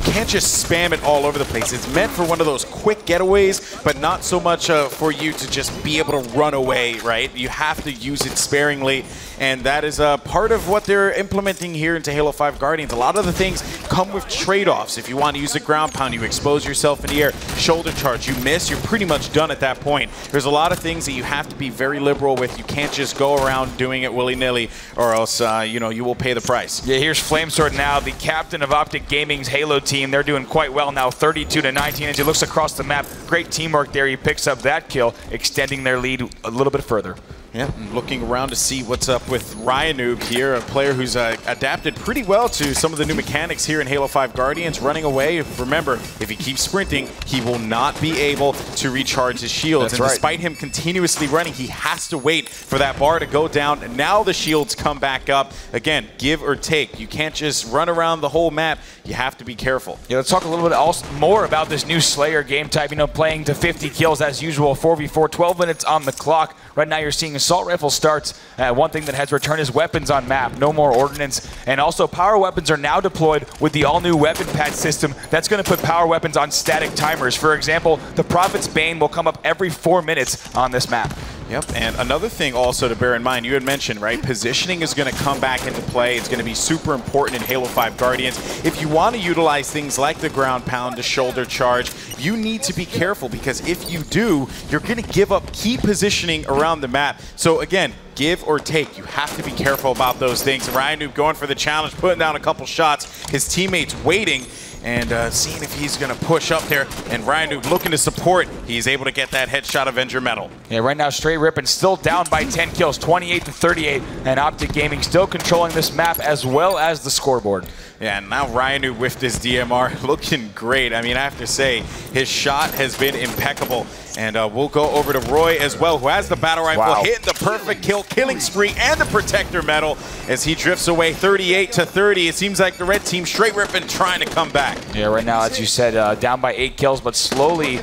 you can't just spam it all over the place. It's meant for one of those quick getaways, but not so much for you to just be able to run away, right? You have to use it sparingly, and that is part of what they're implementing here into Halo 5 Guardians. A lot of the things come with trade-offs. If you want to use a ground pound, you expose yourself in the air. Shoulder charge, you miss, you're pretty much done at that point. There's a lot of things that you have to be very liberal with. You can't just go around doing it willy-nilly, or else you will pay the price. Yeah, here's Flamesword now, the captain of Optic Gaming's Halo team. They're doing quite well now, 32-19 as he looks across the map. Great teamwork there. He picks up that kill, extending their lead a little bit further. Yeah, I'm looking around to see what's up with Ryanoob here, a player who's adapted pretty well to some of the new mechanics here in Halo 5 Guardians, running away. Remember, if he keeps sprinting, he will not be able to recharge his shields. That's right. Despite him continuously running, he has to wait for that bar to go down. And now the shields come back up. Again, give or take. You can't just run around the whole map. You have to be careful. Yeah, let's talk a little bit more about this new Slayer game type. Playing to 50 kills as usual, 4v4, 12 minutes on the clock. Right now you're seeing assault rifle starts. One thing that has returned is weapons on map, no more ordnance. And also power weapons are now deployed with the all-new weapon patch system. That's going to put power weapons on static timers. For example, the Prophet's Bane will come up every 4 minutes on this map. Yep, and another thing also to bear in mind, you had mentioned, right, positioning is going to come back into play. It's going to be super important in Halo 5 Guardians. If you want to utilize things like the ground pound, the shoulder charge, you need to be careful, because if you do, you're going to give up key positioning around the map. So again, give or take. You have to be careful about those things. Ryanoob going for the challenge, putting down a couple shots. His teammates waiting and seeing if he's going to push up there. And Ryanoob looking to support. He's able to get that headshot Avenger medal. Yeah, right now Straight Rippin' still down by 10 kills, 28-38, and Optic Gaming still controlling this map as well as the scoreboard. Yeah, and now Ryanoob with his DMR looking great. I mean, I have to say, his shot has been impeccable. And we'll go over to Roy as well, who has the battle rifle, hitting the perfect kill, killing spree, and the protector medal as he drifts away 38-30. It seems like the red team Straight Rippin' trying to come back. Yeah, right now, as you said, down by 8 kills, but slowly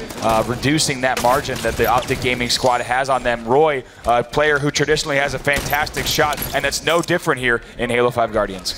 reducing that margin that the Optic Gaming squad has on them. Roy, a player who traditionally has a fantastic shot, and that's no different here in Halo 5 Guardians.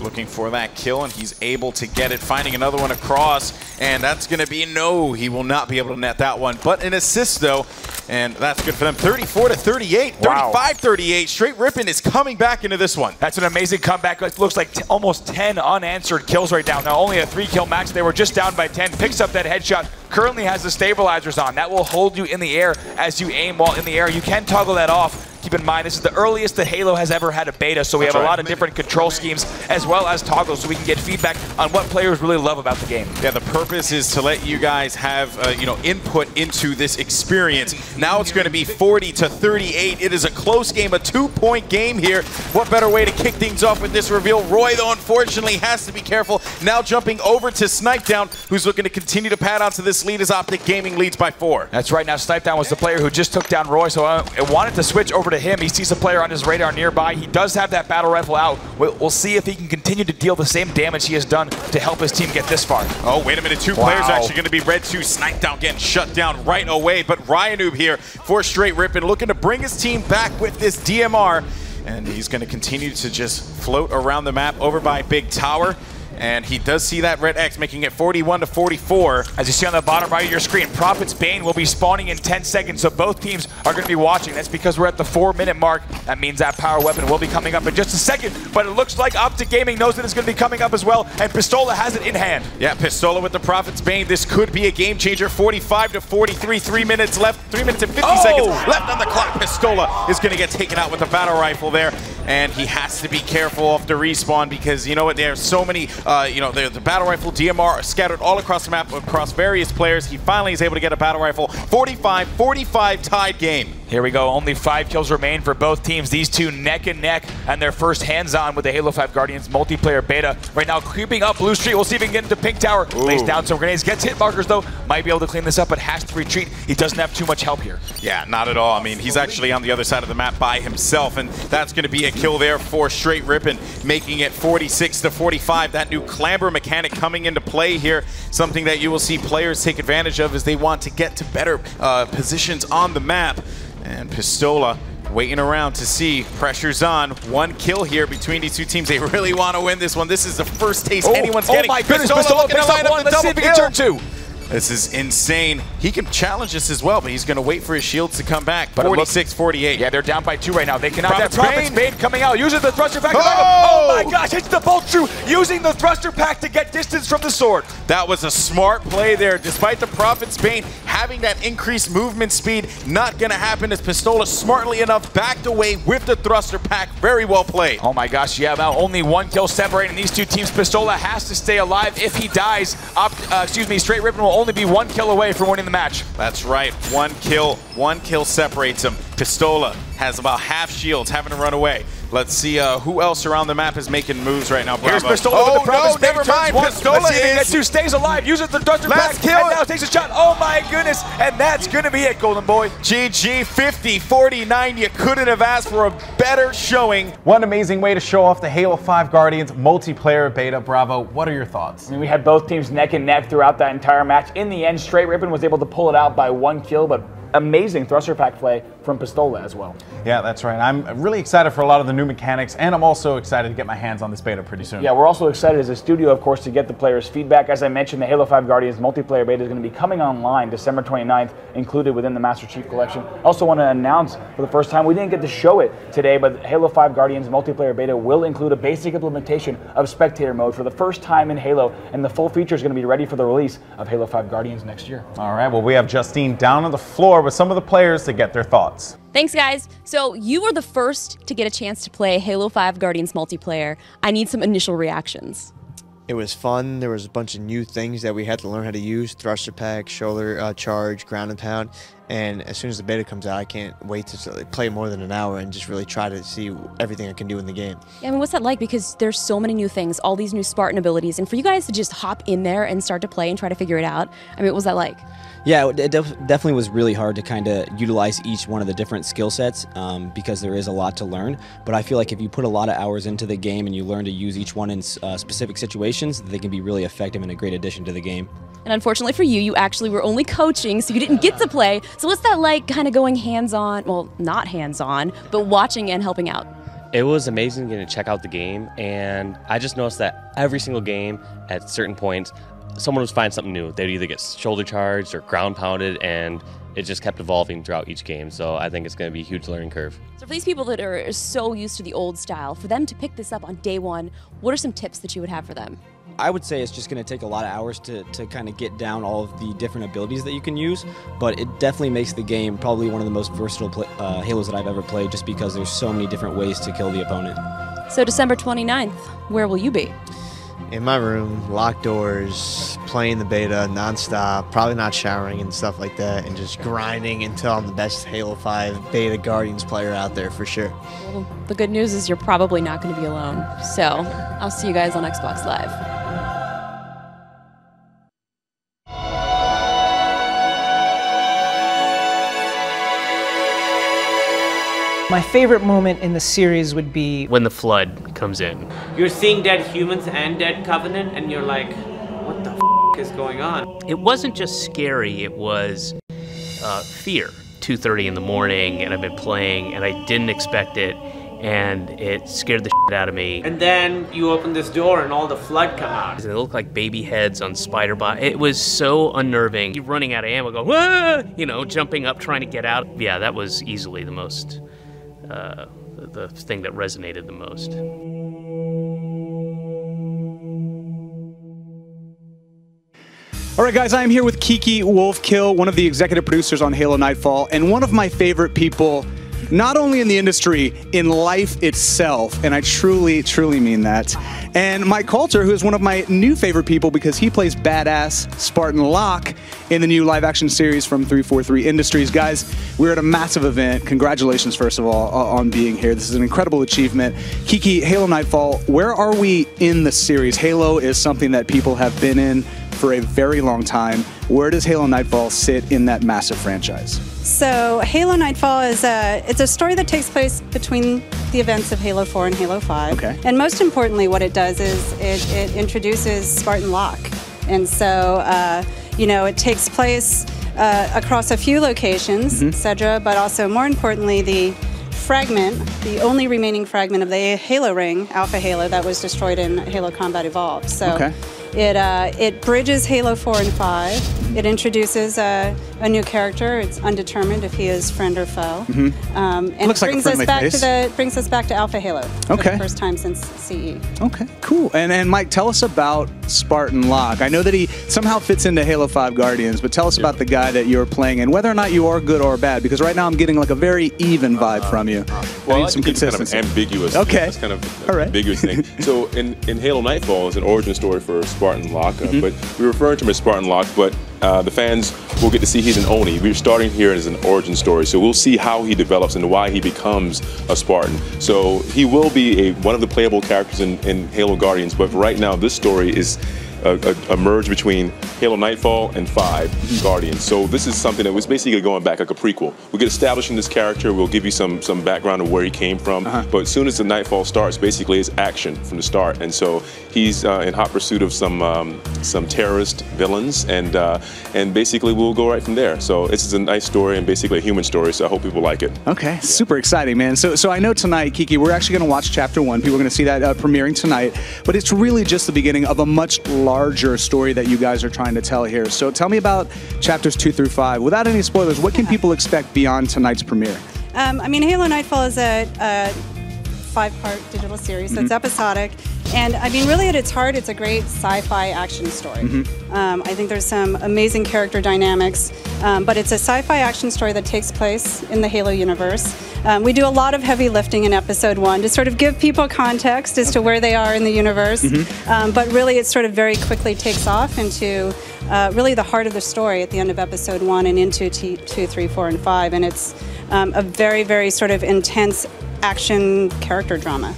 Looking for that kill, and he's able to get it, finding another one across, and that's going to be no. He will not be able to net that one, but an assist though, and that's good for them. 34-38, 35-38. Straight Rippin' is coming back into this one. That's an amazing comeback. It looks like almost 10 unanswered kills right now. Now only a 3-kill max. They were just down by 10. Picks up that headshot. Currently has the stabilizers on. That will hold you in the air as you aim while in the air. You can toggle that off. Keep in mind, this is the earliest that Halo has ever had a beta, so we have a lot of different control schemes as well as toggles, so we can get feedback on what players really love about the game. Yeah, the purpose is to let you guys have input into this experience. Now it's going to be 40-38. It is a close game, a 2-point game here. What better way to kick things off with this reveal? Roy, though, unfortunately has to be careful. Now jumping over to Snipedown, who's looking to continue to pad onto this lead as Optic Gaming leads by 4. That's right. Now Snipedown was the player who just took down Roy, so I wanted to switch over to him. He sees a player on his radar nearby. He does have that battle rifle out. We'll see if he can continue to deal the same damage he has done to help his team get this far. Oh, wait a minute. 2 players actually going to be red 2. Snipedown getting shut down right away. But Ryanoob here for Straight Rippin', looking to bring his team back with this DMR. And he's going to continue to just float around the map over by Big Tower. And he does see that red X, making it 41-44. As you see on the bottom right of your screen, Prophet's Bane will be spawning in 10 seconds, so both teams are going to be watching. That's because we're at the 4-minute mark. That means that power weapon will be coming up in just a second, but it looks like Optic Gaming knows that it's going to be coming up as well, and Pistola has it in hand. Yeah, Pistola with the Prophet's Bane. This could be a game changer. 45-43, 3 minutes left, 3 minutes and 50 seconds left on the clock. Pistola is going to get taken out with the battle rifle there, and he has to be careful off the respawn because, you know what, there's so many the battle rifle DMR are scattered all across the map, across various players. He finally is able to get a battle rifle. 45-45 tied game. Here we go. Only 5 kills remain for both teams. These two neck and neck, and their first hands-on with the Halo 5 Guardians multiplayer beta. Right now, creeping up Blue Street. We'll see if he can get into Pink Tower. Lays down some grenades. Gets hit markers, though. Might be able to clean this up, but has to retreat. He doesn't have too much help here. Yeah, not at all. I mean, he's actually on the other side of the map by himself, and that's going to be a kill there for Straight Rippin', making it 46-45. That new clamber mechanic coming into play here. Something that you will see players take advantage of as they want to get to better positions on the map. And Pistola waiting around to see. Pressure's on. 1 kill here between these two teams. They really want to win this one. This is the first taste anyone's getting. Oh my goodness, Pistola Pistola picks up one. Let's see if he can turn 2. This is insane. He can challenge this as well, but he's going to wait for his shields to come back. But 46-48. Yeah, they're down by 2 right now. They cannot. That Prophet's Prophet's Bane coming out, using the thruster pack. Oh! Oh my gosh, hits the bolt through, using the thruster pack to get distance from the sword. That was a smart play there. Despite the Prophet's Bane having that increased movement speed, not going to happen as Pistola smartly enough backed away with the thruster pack. Very well played. Oh my gosh, yeah, now only 1 kill separating these two teams. Pistola has to stay alive. If he dies, Straight Rippin will only be 1 kill away from winning the match. That's right. 1 kill separates him. Pistola has about half shields, having to run away. Let's see who else around the map is making moves right now. Bravo. Here's Pistola with the Prophet's Bane. Never mind. Pistola Let's see if he gets 2, stays alive, uses the thruster pack, and now takes a shot. Oh my goodness, and that's going to be it, Golden Boy. GG 50-49. You couldn't have asked for a better showing. One amazing way to show off the Halo 5 Guardians multiplayer beta. Bravo, what are your thoughts? I mean, we had both teams neck and neck throughout that entire match. In the end, Straight Rippin was able to pull it out by 1 kill, but amazing thruster pack play from Pistola as well. Yeah, that's right. I'm really excited for a lot of the new mechanics, and I'm also excited to get my hands on this beta pretty soon. Yeah, we're also excited as a studio, of course, to get the players' feedback. As I mentioned, the Halo 5 Guardians multiplayer beta is going to be coming online December 29th, included within the Master Chief Collection. Also want to announce for the first time, we didn't get to show it today, but Halo 5 Guardians multiplayer beta will include a basic implementation of spectator mode for the first time in Halo, and the full feature is going to be ready for the release of Halo 5 Guardians next year. All right, well, we have Justine down on the floor with some of the players to get their thoughts. Thanks, guys. So you were the first to get a chance to play Halo 5 Guardians multiplayer. I need some initial reactions. It was fun. There was a bunch of new things that we had to learn how to use. Thruster pack, shoulder charge, ground and pound. And as soon as the beta comes out, I can't wait to play more than an hour and just really try to see everything I can do in the game. Yeah, I mean, what's that like? Because there's so many new things, all these new Spartan abilities, and for you guys to just hop in there and start to play and try to figure it out, I mean, what was that like? Yeah, it definitely was really hard to kind of utilize each one of the different skill sets because there is a lot to learn. But I feel like if you put a lot of hours into the game and you learn to use each one in specific situations, they can be really effective and a great addition to the game. And unfortunately for you, you actually were only coaching, so you didn't get to play. So what's that like, kind of going hands-on, well, not hands-on, but watching and helping out? It was amazing getting to check out the game, and I just noticed that every single game, at certain points, someone would find something new. They'd either get shoulder charged or ground pounded, and it just kept evolving throughout each game. So I think it's going to be a huge learning curve. So for these people that are so used to the old style, for them to pick this up on day one, what are some tips that you would have for them? I would say it's just going to take a lot of hours to kind of get down all of the different abilities that you can use, but it definitely makes the game probably one of the most versatile Halos that I've ever played, just because there's so many different ways to kill the opponent. So December 29th, where will you be? In my room, locked doors, playing the beta nonstop, probably not showering and stuff like that, and just grinding until I'm the best Halo 5 Beta Guardians player out there for sure. Well, the good news is you're probably not going to be alone. So I'll see you guys on Xbox Live. My favorite moment in the series would be when the Flood comes in. You're seeing dead humans and dead Covenant, and you're like, what the f is going on? It wasn't just scary, it was fear. 2:30 in the morning, and I've been playing, and I didn't expect it, and it scared the shit out of me. And then you open this door, and all the Flood come out. They look like baby heads on spider bot. It was so unnerving. You're running out of ammo, going, "Wah!" You know, jumping up, trying to get out. Yeah, that was easily the most. The thing that resonated the most. All right, guys, I am here with Kiki Wolfkill, one of the executive producers on Halo Nightfall, and one of my favorite people, not only in the industry, in life itself, and I truly, truly mean that. And Mike Coulter, who is one of my new favorite people because he plays badass Spartan Locke in the new live-action series from 343 Industries. Guys, we're at a massive event. Congratulations, first of all, on being here. This is an incredible achievement. Kiki, Halo Nightfall, where are we in the series? Halo is something that people have been in for a very long time. Where does Halo Nightfall sit in that massive franchise? So Halo Nightfall is it's a story that takes place between the events of Halo 4 and Halo 5. Okay. And most importantly, what it does is it introduces Spartan Locke. And so, you know, it takes place across a few locations, Cedra, but also more importantly, the fragment, the only remaining fragment of the Halo ring, Alpha Halo, that was destroyed in Halo Combat Evolved. So it bridges Halo 4 and 5. It introduces a new character. It's undetermined if he is friend or foe. And Looks it like a brings us friendly back face. brings us back to Alpha Halo for the first time since CE. Okay, cool. And Mike, tell us about Spartan Locke. I know that he somehow fits into Halo 5 Guardians, but tell us about the guy that you're playing and whether or not you are good or bad, because right now I'm getting like a very even vibe from you. Well, I need some it's kind of consistency. ambiguous. Okay. It's kind of an ambiguous thing. So in Halo Nightfall, it's an origin story for Spartan Locke, but we're referring to him as Spartan Locke, but the fans will get to see he's an Oni. We're starting here as an origin story, so we'll see how he develops and why he becomes a Spartan. So he will be one of the playable characters in Halo Guardians, but right now this story is a merge between Halo Nightfall and 5 Guardians. So this is something that was basically going back like a prequel. We get establishing this character, we'll give you some background of where he came from, but as soon as the Nightfall starts, basically it's action from the start. And so he's in hot pursuit of some terrorist villains, and basically we'll go right from there. So this is a nice story and basically a human story, so I hope people like it. Okay, super exciting, man. So I know tonight, Kiki, we're actually going to watch Chapter 1. People are going to see that premiering tonight, but it's really just the beginning of a much larger story that you guys are trying to tell here. So tell me about Chapters 2 through 5. Without any spoilers, what can people expect beyond tonight's premiere? I mean, Halo Nightfall is a 5-part digital series, so it's episodic. And I mean, really at its heart, it's a great sci-fi action story. I think there's some amazing character dynamics, but it's a sci-fi action story that takes place in the Halo universe. We do a lot of heavy lifting in episode 1 to sort of give people context as to where they are in the universe, but really it sort of very quickly takes off into really the heart of the story at the end of episode 1 and into 2, 3, 4, and 5, and it's a very, very sort of intense action character drama.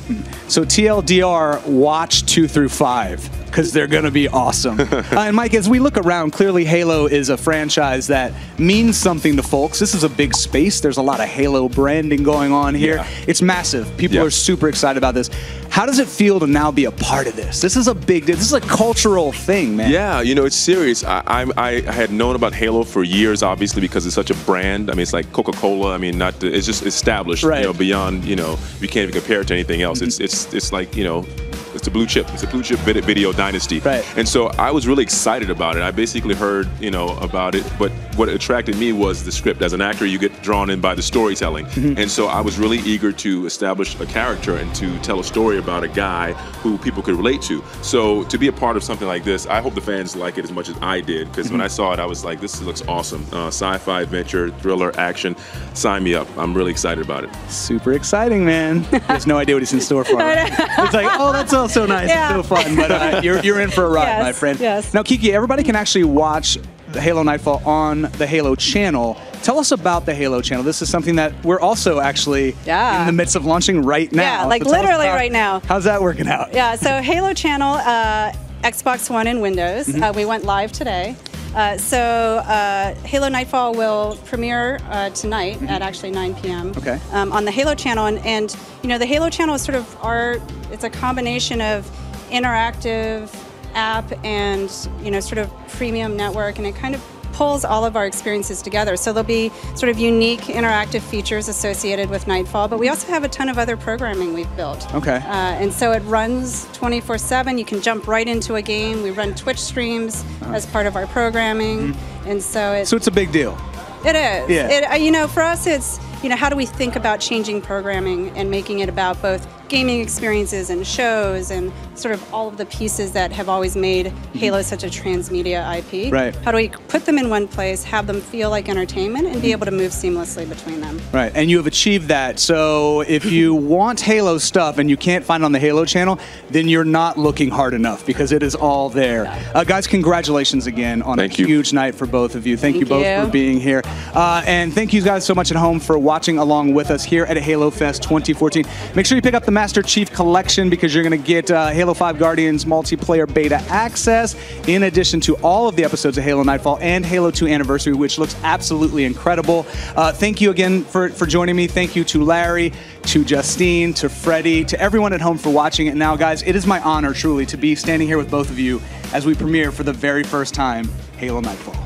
So TLDR, watch 2 through 5, because they're going to be awesome. And Mike, as we look around, clearly Halo is a franchise that means something to folks. This is a big space. There's a lot of Halo branding going on here. It's massive. People are super excited about this. How does it feel to now be a part of this? This is a big deal. This is a cultural thing, man. Yeah, you know, it's serious. I had known about Halo for years, obviously, because it's such a brand. I mean, it's like Coca-Cola. I mean, it's just established, you know, beyond, you know, you can't even compare it to anything else. It's like, you know, it's a blue chip. It's a blue chip video dynasty. Right. And so I was really excited about it. I basically heard, you know, about it, but what attracted me was the script. As an actor, you get drawn in by the storytelling. And so I was really eager to establish a character and to tell a story about a guy who people could relate to. So to be a part of something like this, I hope the fans like it as much as I did, because when I saw it, I was like, this looks awesome. Sci-fi, adventure, thriller, action. Sign me up. I'm really excited about it. Super exciting, man. He has no idea what he's in store for. It's like, oh, that's all so nice. It's so fun. But you're in for a ride, my friend. Now, Kiki, everybody can actually watch the Halo Nightfall on the Halo channel. Tell us about the Halo channel. This is something that we're also actually in the midst of launching right now. Yeah, like literally right now. How's that working out? Yeah, so Halo channel, Xbox One and Windows. We went live today. So Halo Nightfall will premiere tonight at actually 9 p.m. On the Halo channel. And you know, the Halo channel is sort of it's a combination of interactive app and, you know, sort of premium network, and it kind of pulls all of our experiences together. So there'll be sort of unique interactive features associated with Nightfall, but we also have a ton of other programming we've built. And so it runs 24/7. You can jump right into a game. We run Twitch streams as part of our programming, and so it's a big deal. It is. Yeah. You know, for us, it's, you know, how do we think about changing programming and making it about both gaming experiences and shows and sort of all of the pieces that have always made Halo such a transmedia IP. Right. How do we put them in one place, have them feel like entertainment, and be able to move seamlessly between them? Right, and you have achieved that. So if you want Halo stuff and you can't find it on the Halo channel, then you're not looking hard enough, because it is all there. Guys, congratulations again on a huge night for both of you. Thank you both for being here. And thank you guys so much at home for watching along with us here at Halo Fest 2014. Make sure you pick up the Master Chief Collection, because you're going to get Halo 5 Guardians multiplayer beta access, in addition to all of the episodes of Halo Nightfall and Halo 2 Anniversary, which looks absolutely incredible. Thank you again for joining me. Thank you to Larry, to Justine, to Freddie, to everyone at home for watching it. Now, guys, it is my honor, truly, to be standing here with both of you as we premiere for the very first time Halo Nightfall.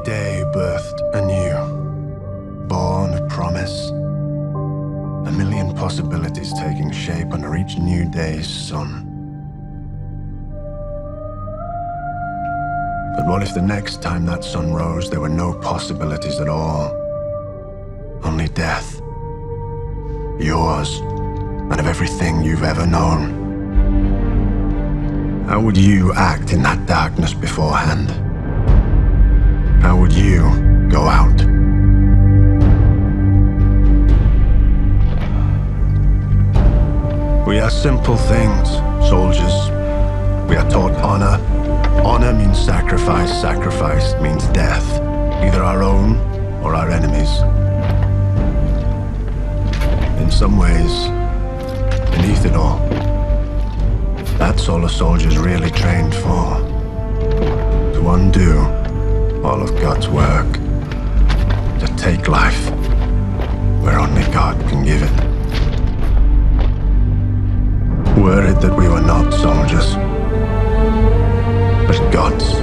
day birthed anew, born of promise. A million possibilities taking shape under each new day's sun. But what if the next time that sun rose, there were no possibilities at all? Only death. Yours, and of everything you've ever known. How would you act in that darkness beforehand? How would you go out? We are simple things, soldiers. We are taught honor. Honor means sacrifice. Sacrifice means death, either our own or our enemies. In some ways, beneath it all, that's all a soldier's really trained for. To undo all of God's work. To take life where only God can give it. Were it that we were not soldiers, but gods.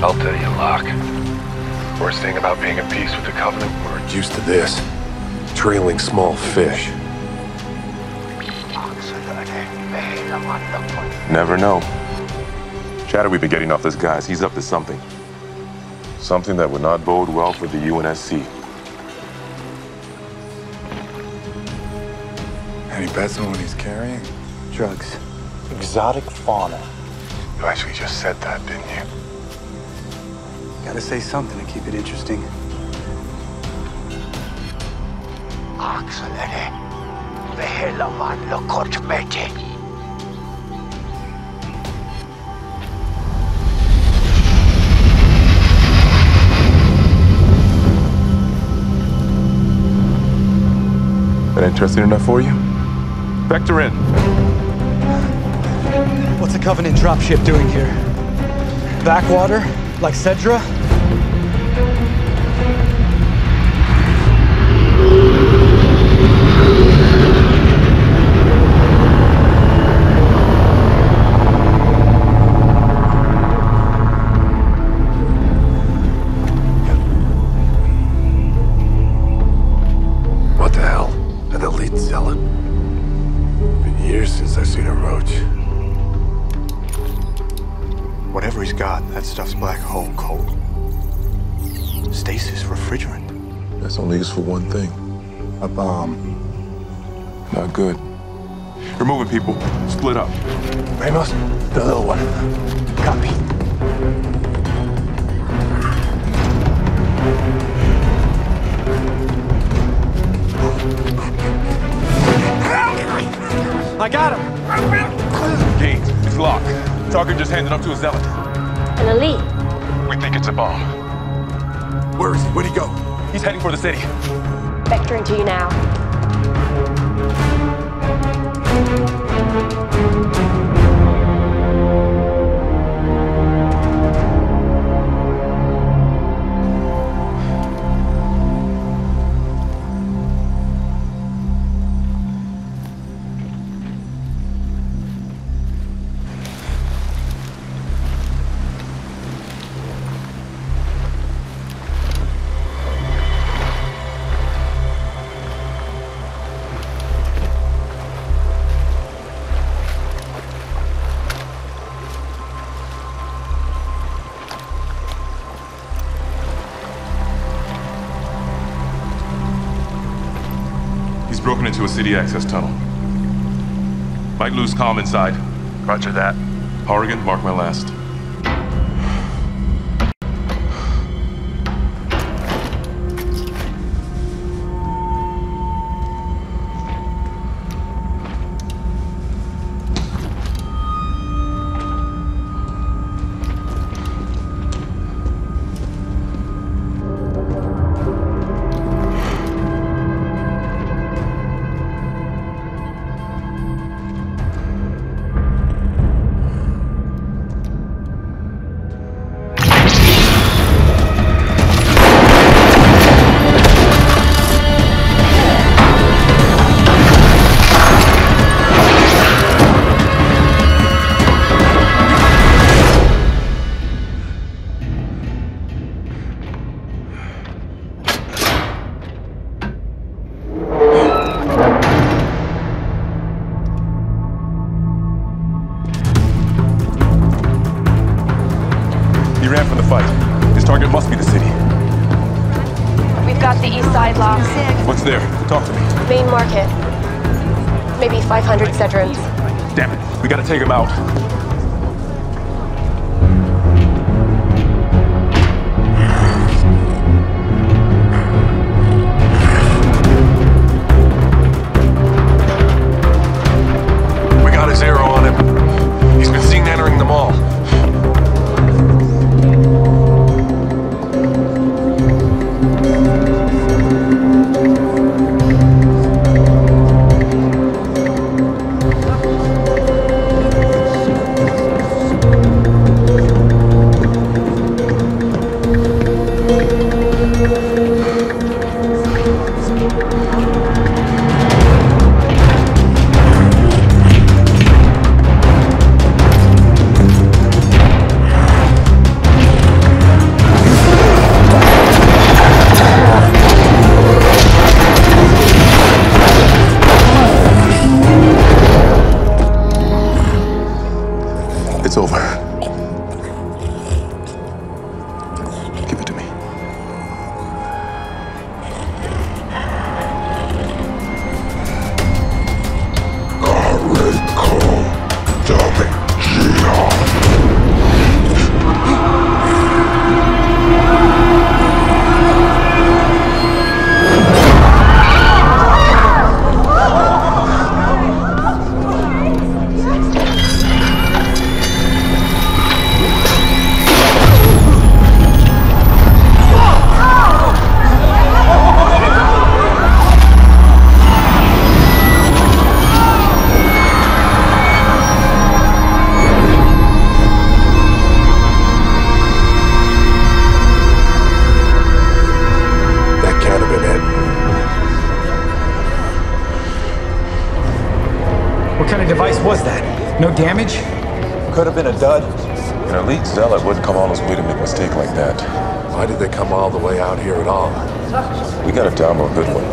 I'll tell you, Locke. Worst thing about being at peace with the Covenant, we're used to this. Trailing small fish. Never know. Chatter we've been getting off this guy is he's up to something. Something that would not bode well for the UNSC. Any bets on what he's carrying? Drugs. Exotic fauna. You actually just said that, didn't you? Gotta say something to keep it interesting. That interesting enough for you? Vector in. What's a Covenant dropship doing here? Backwater? Like Cedra? What the hell? An elite zealot? Been years since I've seen a roach. Whatever he's got, that stuff's black hole cold. Stasis refrigerant. That's only used for one thing. A bomb. Not good. We're moving, people. Split up. Ramos, the little one. Copy. I got him! Gaines, it's Locke. Target just handed up to a zealot. An elite. We think it's a bomb. Where is he? Where'd he go? He's heading for the city. Vectoring to you now. broken into a city access tunnel. Might lose comm inside. Roger that. Oregon, mark my last. He ran from the fight. His target must be the city. We've got the east side locked. What's there? Talk to me. Main market. Maybe 500 Cedrons. Damn it. We gotta take him out. We got his arrow on him. He's been seen entering the mall. It's over. Give it to me. What kind of device was that? No damage? Could have been a dud. An elite zealot wouldn't come all his way to make a mistake like that. Why did they come all the way out here at all? We got a download good one.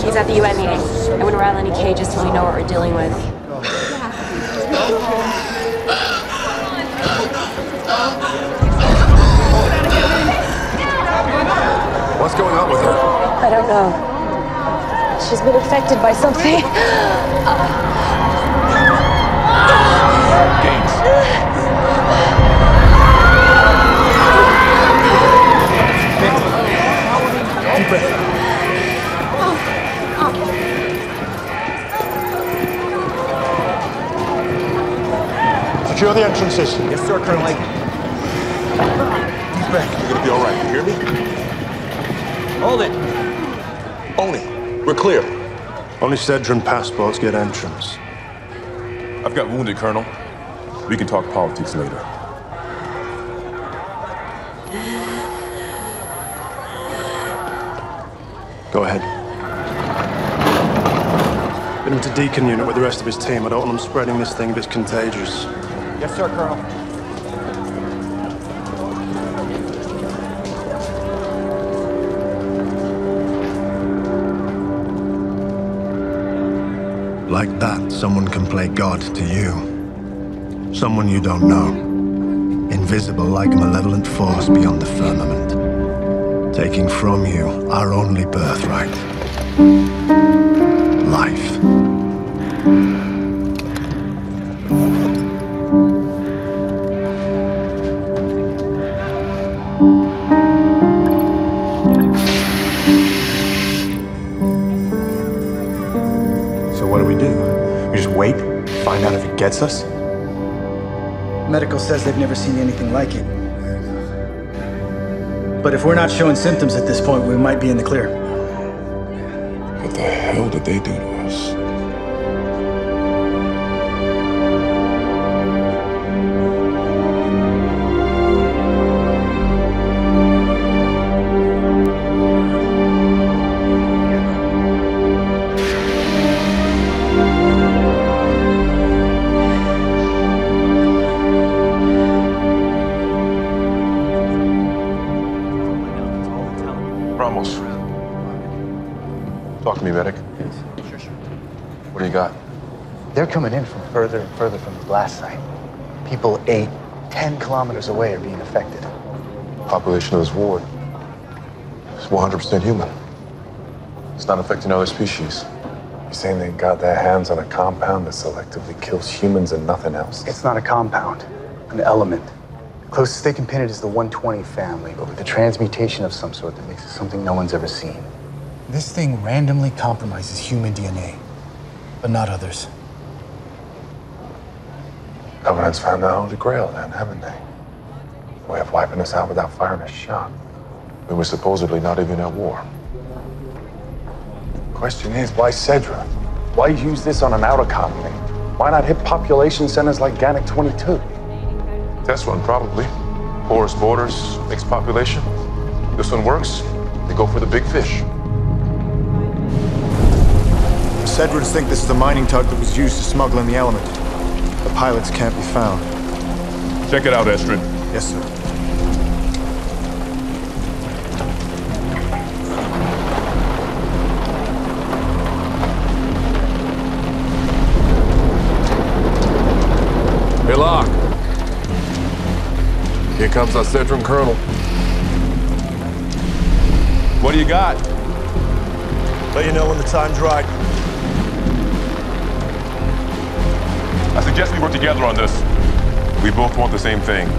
He's at the UN meeting. I wouldn't rattle any cages till we know what we're dealing with. What's going on with her? I don't know. She's been infected by something. Secure the entrances. Yes, sir, Colonel. He's back. You're gonna be all right. You hear me? Hold it. Oni, we're clear. Only Cedron passports get entrance. I've got wounded, Colonel. We can talk politics later. Go ahead. Get him to Deacon unit with the rest of his team. I don't want them spreading this thing if it's contagious. Yes, sir, Colonel. Like that, someone can play God to you. Someone you don't know. Invisible like a malevolent force beyond the firmament. Taking from you our only birthright. Life. life. So what do? We just wait, find out if it gets us? Medical says they've never seen anything like it. But if we're not showing symptoms at this point, we might be in the clear. What the hell did they do to us? Talk to me, medic. What do you got? They're coming in from further and further from the blast site. People 8-10 kilometers away are being affected. Population of this ward is 100% human. It's not affecting other species. You're saying they got their hands on a compound that selectively kills humans and nothing else? It's not a compound, an element. The closest they can pin it is the 120 family, but with a transmutation of some sort that makes it something no one's ever seen. This thing randomly compromises human DNA, but not others. Covenant's found the Holy Grail then, haven't they? Way of wiping us out without firing a shot. We were supposedly not even at war. Question is, why Cedra? Why use this on an outer colony? Why not hit population centers like Gannick 22? Test run, probably. Porous borders, mixed population. This one works, they go for the big fish. Cedrids think this is the mining tug that was used to smuggle in the element. The pilots can't be found. Check it out, Estrid. Yes, sir. Hey, Locke. Here comes our Cedron Colonel. What do you got? Let you know when the time's right. I suggest we work together on this. We both want the same thing.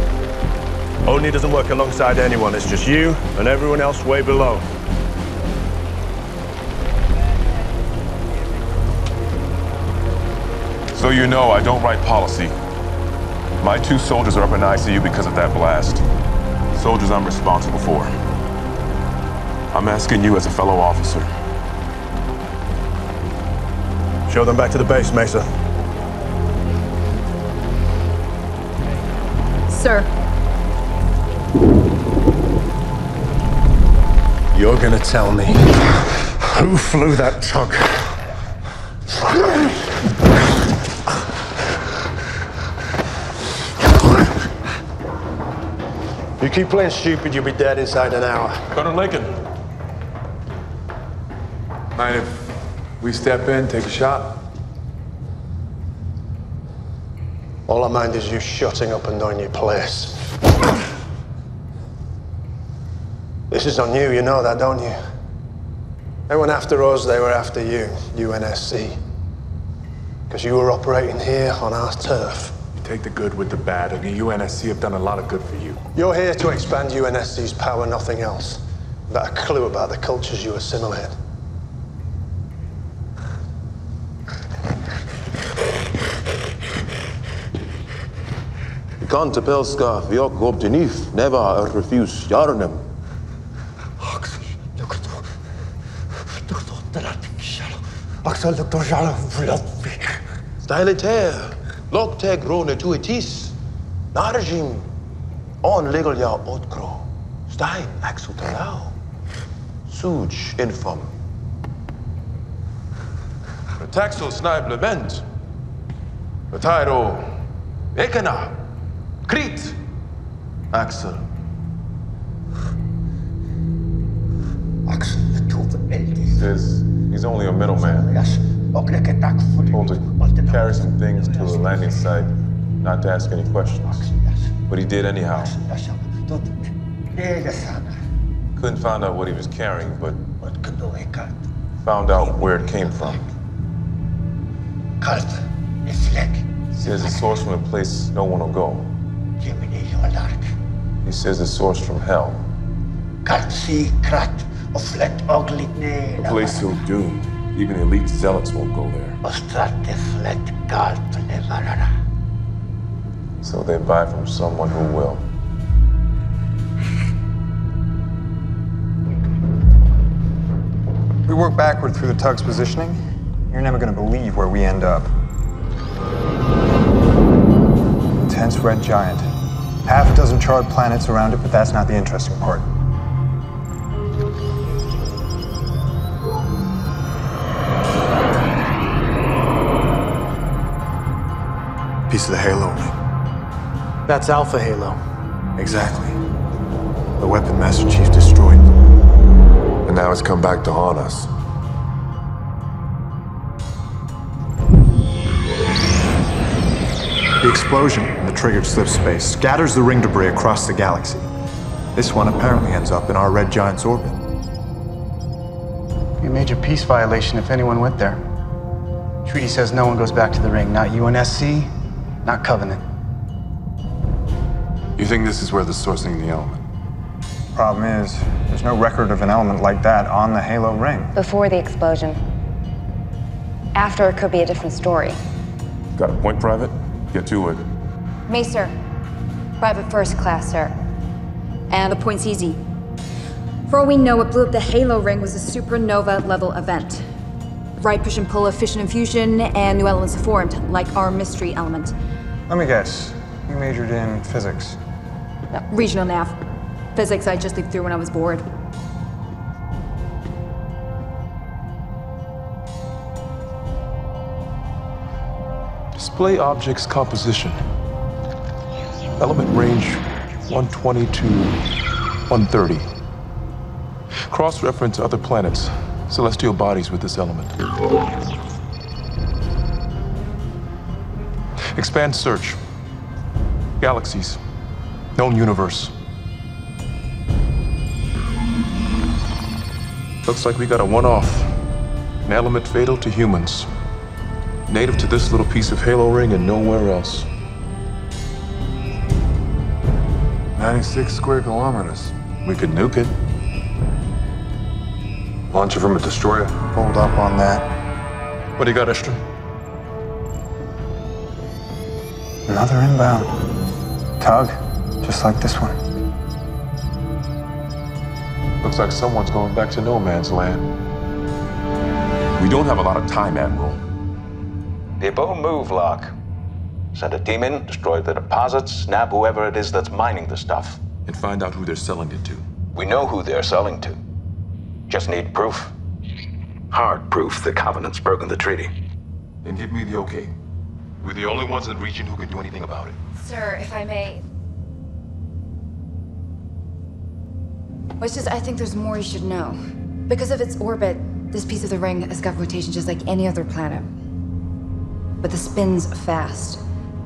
Only doesn't work alongside anyone. It's just you and everyone else way below. So you know, I don't write policy. My 2 soldiers are up in ICU because of that blast. Soldiers I'm responsible for. I'm asking you as a fellow officer. Show them back to the base, Mesa. Sir. You're gonna tell me who flew that tug. You keep playing stupid, you'll be dead inside an hour. Colonel Lincoln. Mind if we step in, take a shot? All I mind is you shutting up and knowing your place. This is on you know that, don't you? They weren't after us, they were after you, UNSC. Because you were operating here on our turf. You take the good with the bad, and the UNSC have done a lot of good for you. You're here to expand UNSC's power, nothing else. Without a clue about the cultures you assimilate. Kan te pelska viok op de nief, never refuse jarnem. Axel Dr. Jalo Vladvik. Stijlitair, lokteg rone tuetis. Narjim, on legal ja otkro. Stein, axel talau. Suj infam. Taxel snijblement. Betairo, ekena. Kriet, Axel. Axel, the truth He's only a middleman. Told to carry some things to the landing site, not to ask any questions. But he did anyhow. Couldn't find out what he was carrying, but found out where it came from. Kalt, Fleck. Says the source from a place no one will go. He says the source from hell. A place so doomed, even elite zealots won't go there. So they buy from someone who will. We work backward through the tug's positioning. You're never going to believe where we end up. Intense red giant. Half a dozen charred planets around it, but that's not the interesting part. Piece of the Halo ring. That's Alpha Halo. Exactly. The weapon Master Chief destroyed. And now it's come back to haunt us. The explosion in the triggered slip space scatters the ring debris across the galaxy. This one apparently ends up in our red giant's orbit. Be a major peace violation if anyone went there. Treaty says no one goes back to the ring. Not UNSC, not Covenant. You think this is where they're sourcing the element? Problem is, there's no record of an element like that on the Halo ring. Before the explosion. After, it could be a different story. Got a point, Private? Get to it. Me, sir. Private first class, sir. And the point's easy. For all we know, what blew up the Halo ring was a supernova-level event. Right push and pull of fission and fusion, and new elements formed, like our mystery element. Let me guess. You majored in physics. No, regional nav. Physics I just lived through when I was bored. Display object's composition. Element range 120 to 130. Cross-reference other planets, celestial bodies with this element. Expand search. Galaxies. Known universe. Looks like we got a one-off. An element fatal to humans. Native to this little piece of Halo ring and nowhere else. 96 square kilometers. We could nuke it. Launch it from a destroyer. Hold up on that. What do you got, Extra? Another inbound. Tug, just like this one. Looks like someone's going back to no man's land. We don't have a lot of time, Admiral. Depot move, Locke. Send a team in, destroy the deposits, snap whoever it is that's mining the stuff. And find out who they're selling it to. We know who they're selling to. Just need proof. Hard proof the Covenant's broken the treaty. Then give me the okay. We're the only ones in the region who can do anything about it. Sir, if I may. It's just, I think there's more you should know. Because of its orbit, this piece of the ring has got rotation just like any other planet. But the spin's fast.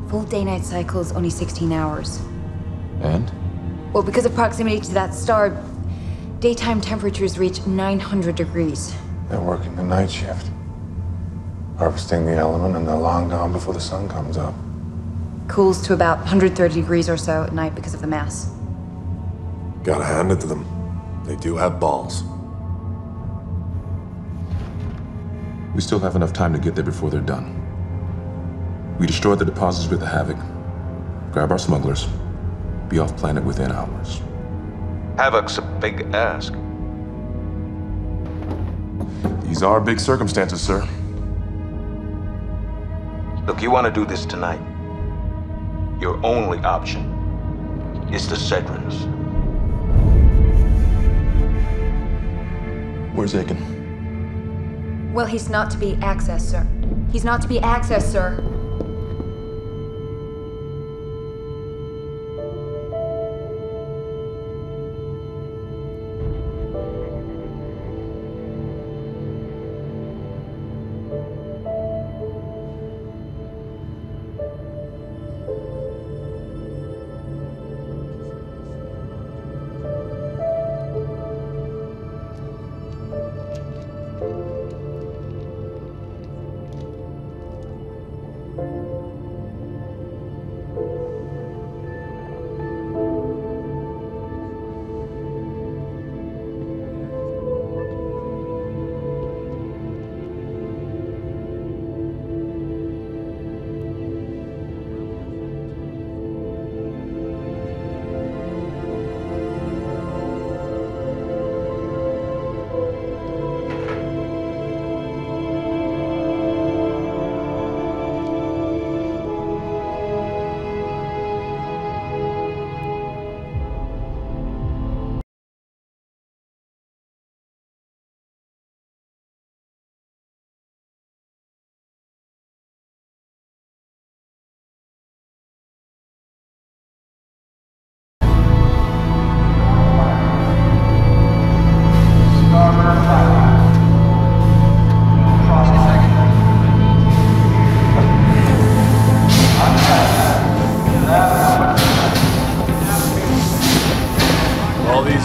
Full day-night cycle is only 16 hours. And? Well, because of proximity to that star, daytime temperatures reach 900 degrees. They're working the night shift. Harvesting the element and they're long gone before the sun comes up. Cools to about 130 degrees or so at night because of the mass. Gotta hand it to them. They do have balls. We still have enough time to get there before they're done. We destroy the deposits with the Havoc, grab our smugglers, be off planet within hours. Havoc's a big ask. These are big circumstances, sir. Look, you want to do this tonight. Your only option is the Cedrons. Where's Aiken? Well, he's not to be accessed, sir. He's not to be accessed, sir.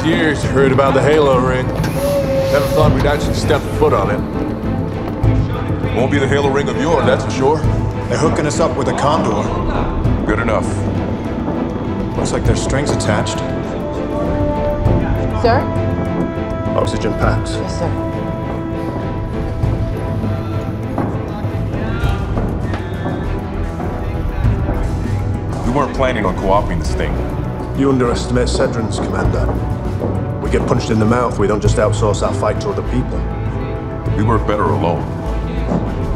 years, heard about the Halo ring. Never thought we'd actually step foot on it. Won't be the Halo ring of yore, that's for sure. They're hooking us up with a condor. Good enough. Looks like there's strings attached. Sir? Oxygen packs. Yes, sir. We weren't planning on co-opting this thing. You underestimate Cedron's, Commander. We get punched in the mouth, we don't just outsource our fight to other people. We work better alone.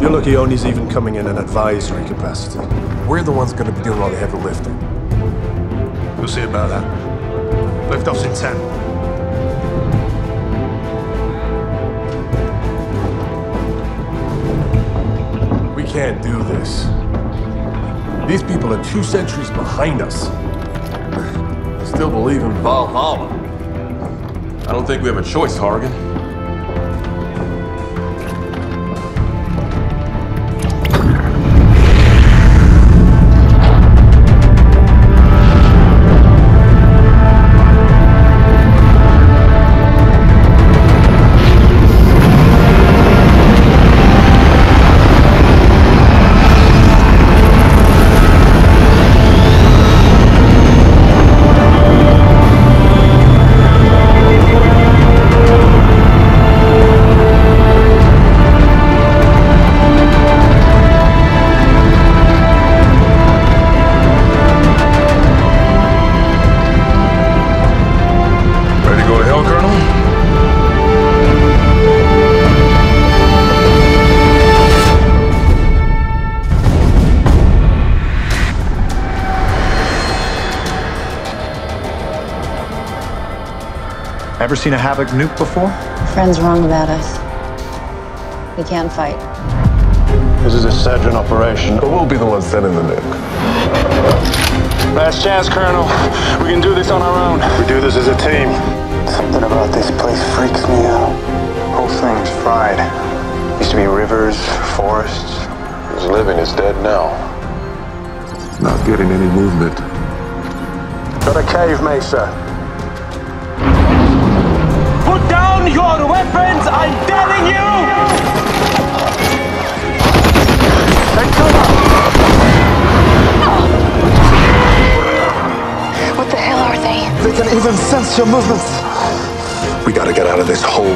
You're lucky Oni's even coming in an advisory capacity. We're the ones gonna be doing all the heavy lifting. We'll see about that. Liftoff's in 10. We can't do this. These people are 2 centuries behind us. I still believe in Valhalla. I don't think we have a choice, Hargan. Ever seen a Havoc nuke before? Friend's wrong about us. We can't fight. This is a Cedron operation, But we'll be the ones sending the nuke. Last chance, Colonel. We can do this on our own. We do this as a team. Something about this place freaks me out. Whole thing's fried. Used to be rivers, forests. Who's living is dead now. Not getting any movement. Got a cave, Mesa. Put down your weapons, I'm telling you! What the hell are they? They can even sense your movements. We gotta get out of this hole.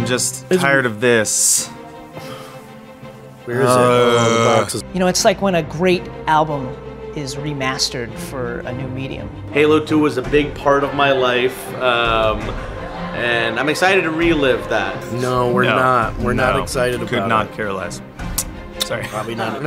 just tired of this. Where is it? Oh, the box is... You know, it's like when a great album is remastered for a new medium. Halo 2 was a big part of my life, and I'm excited to relive that. No, we're not. We're not excited about it. Could not care less. Sorry. Probably not.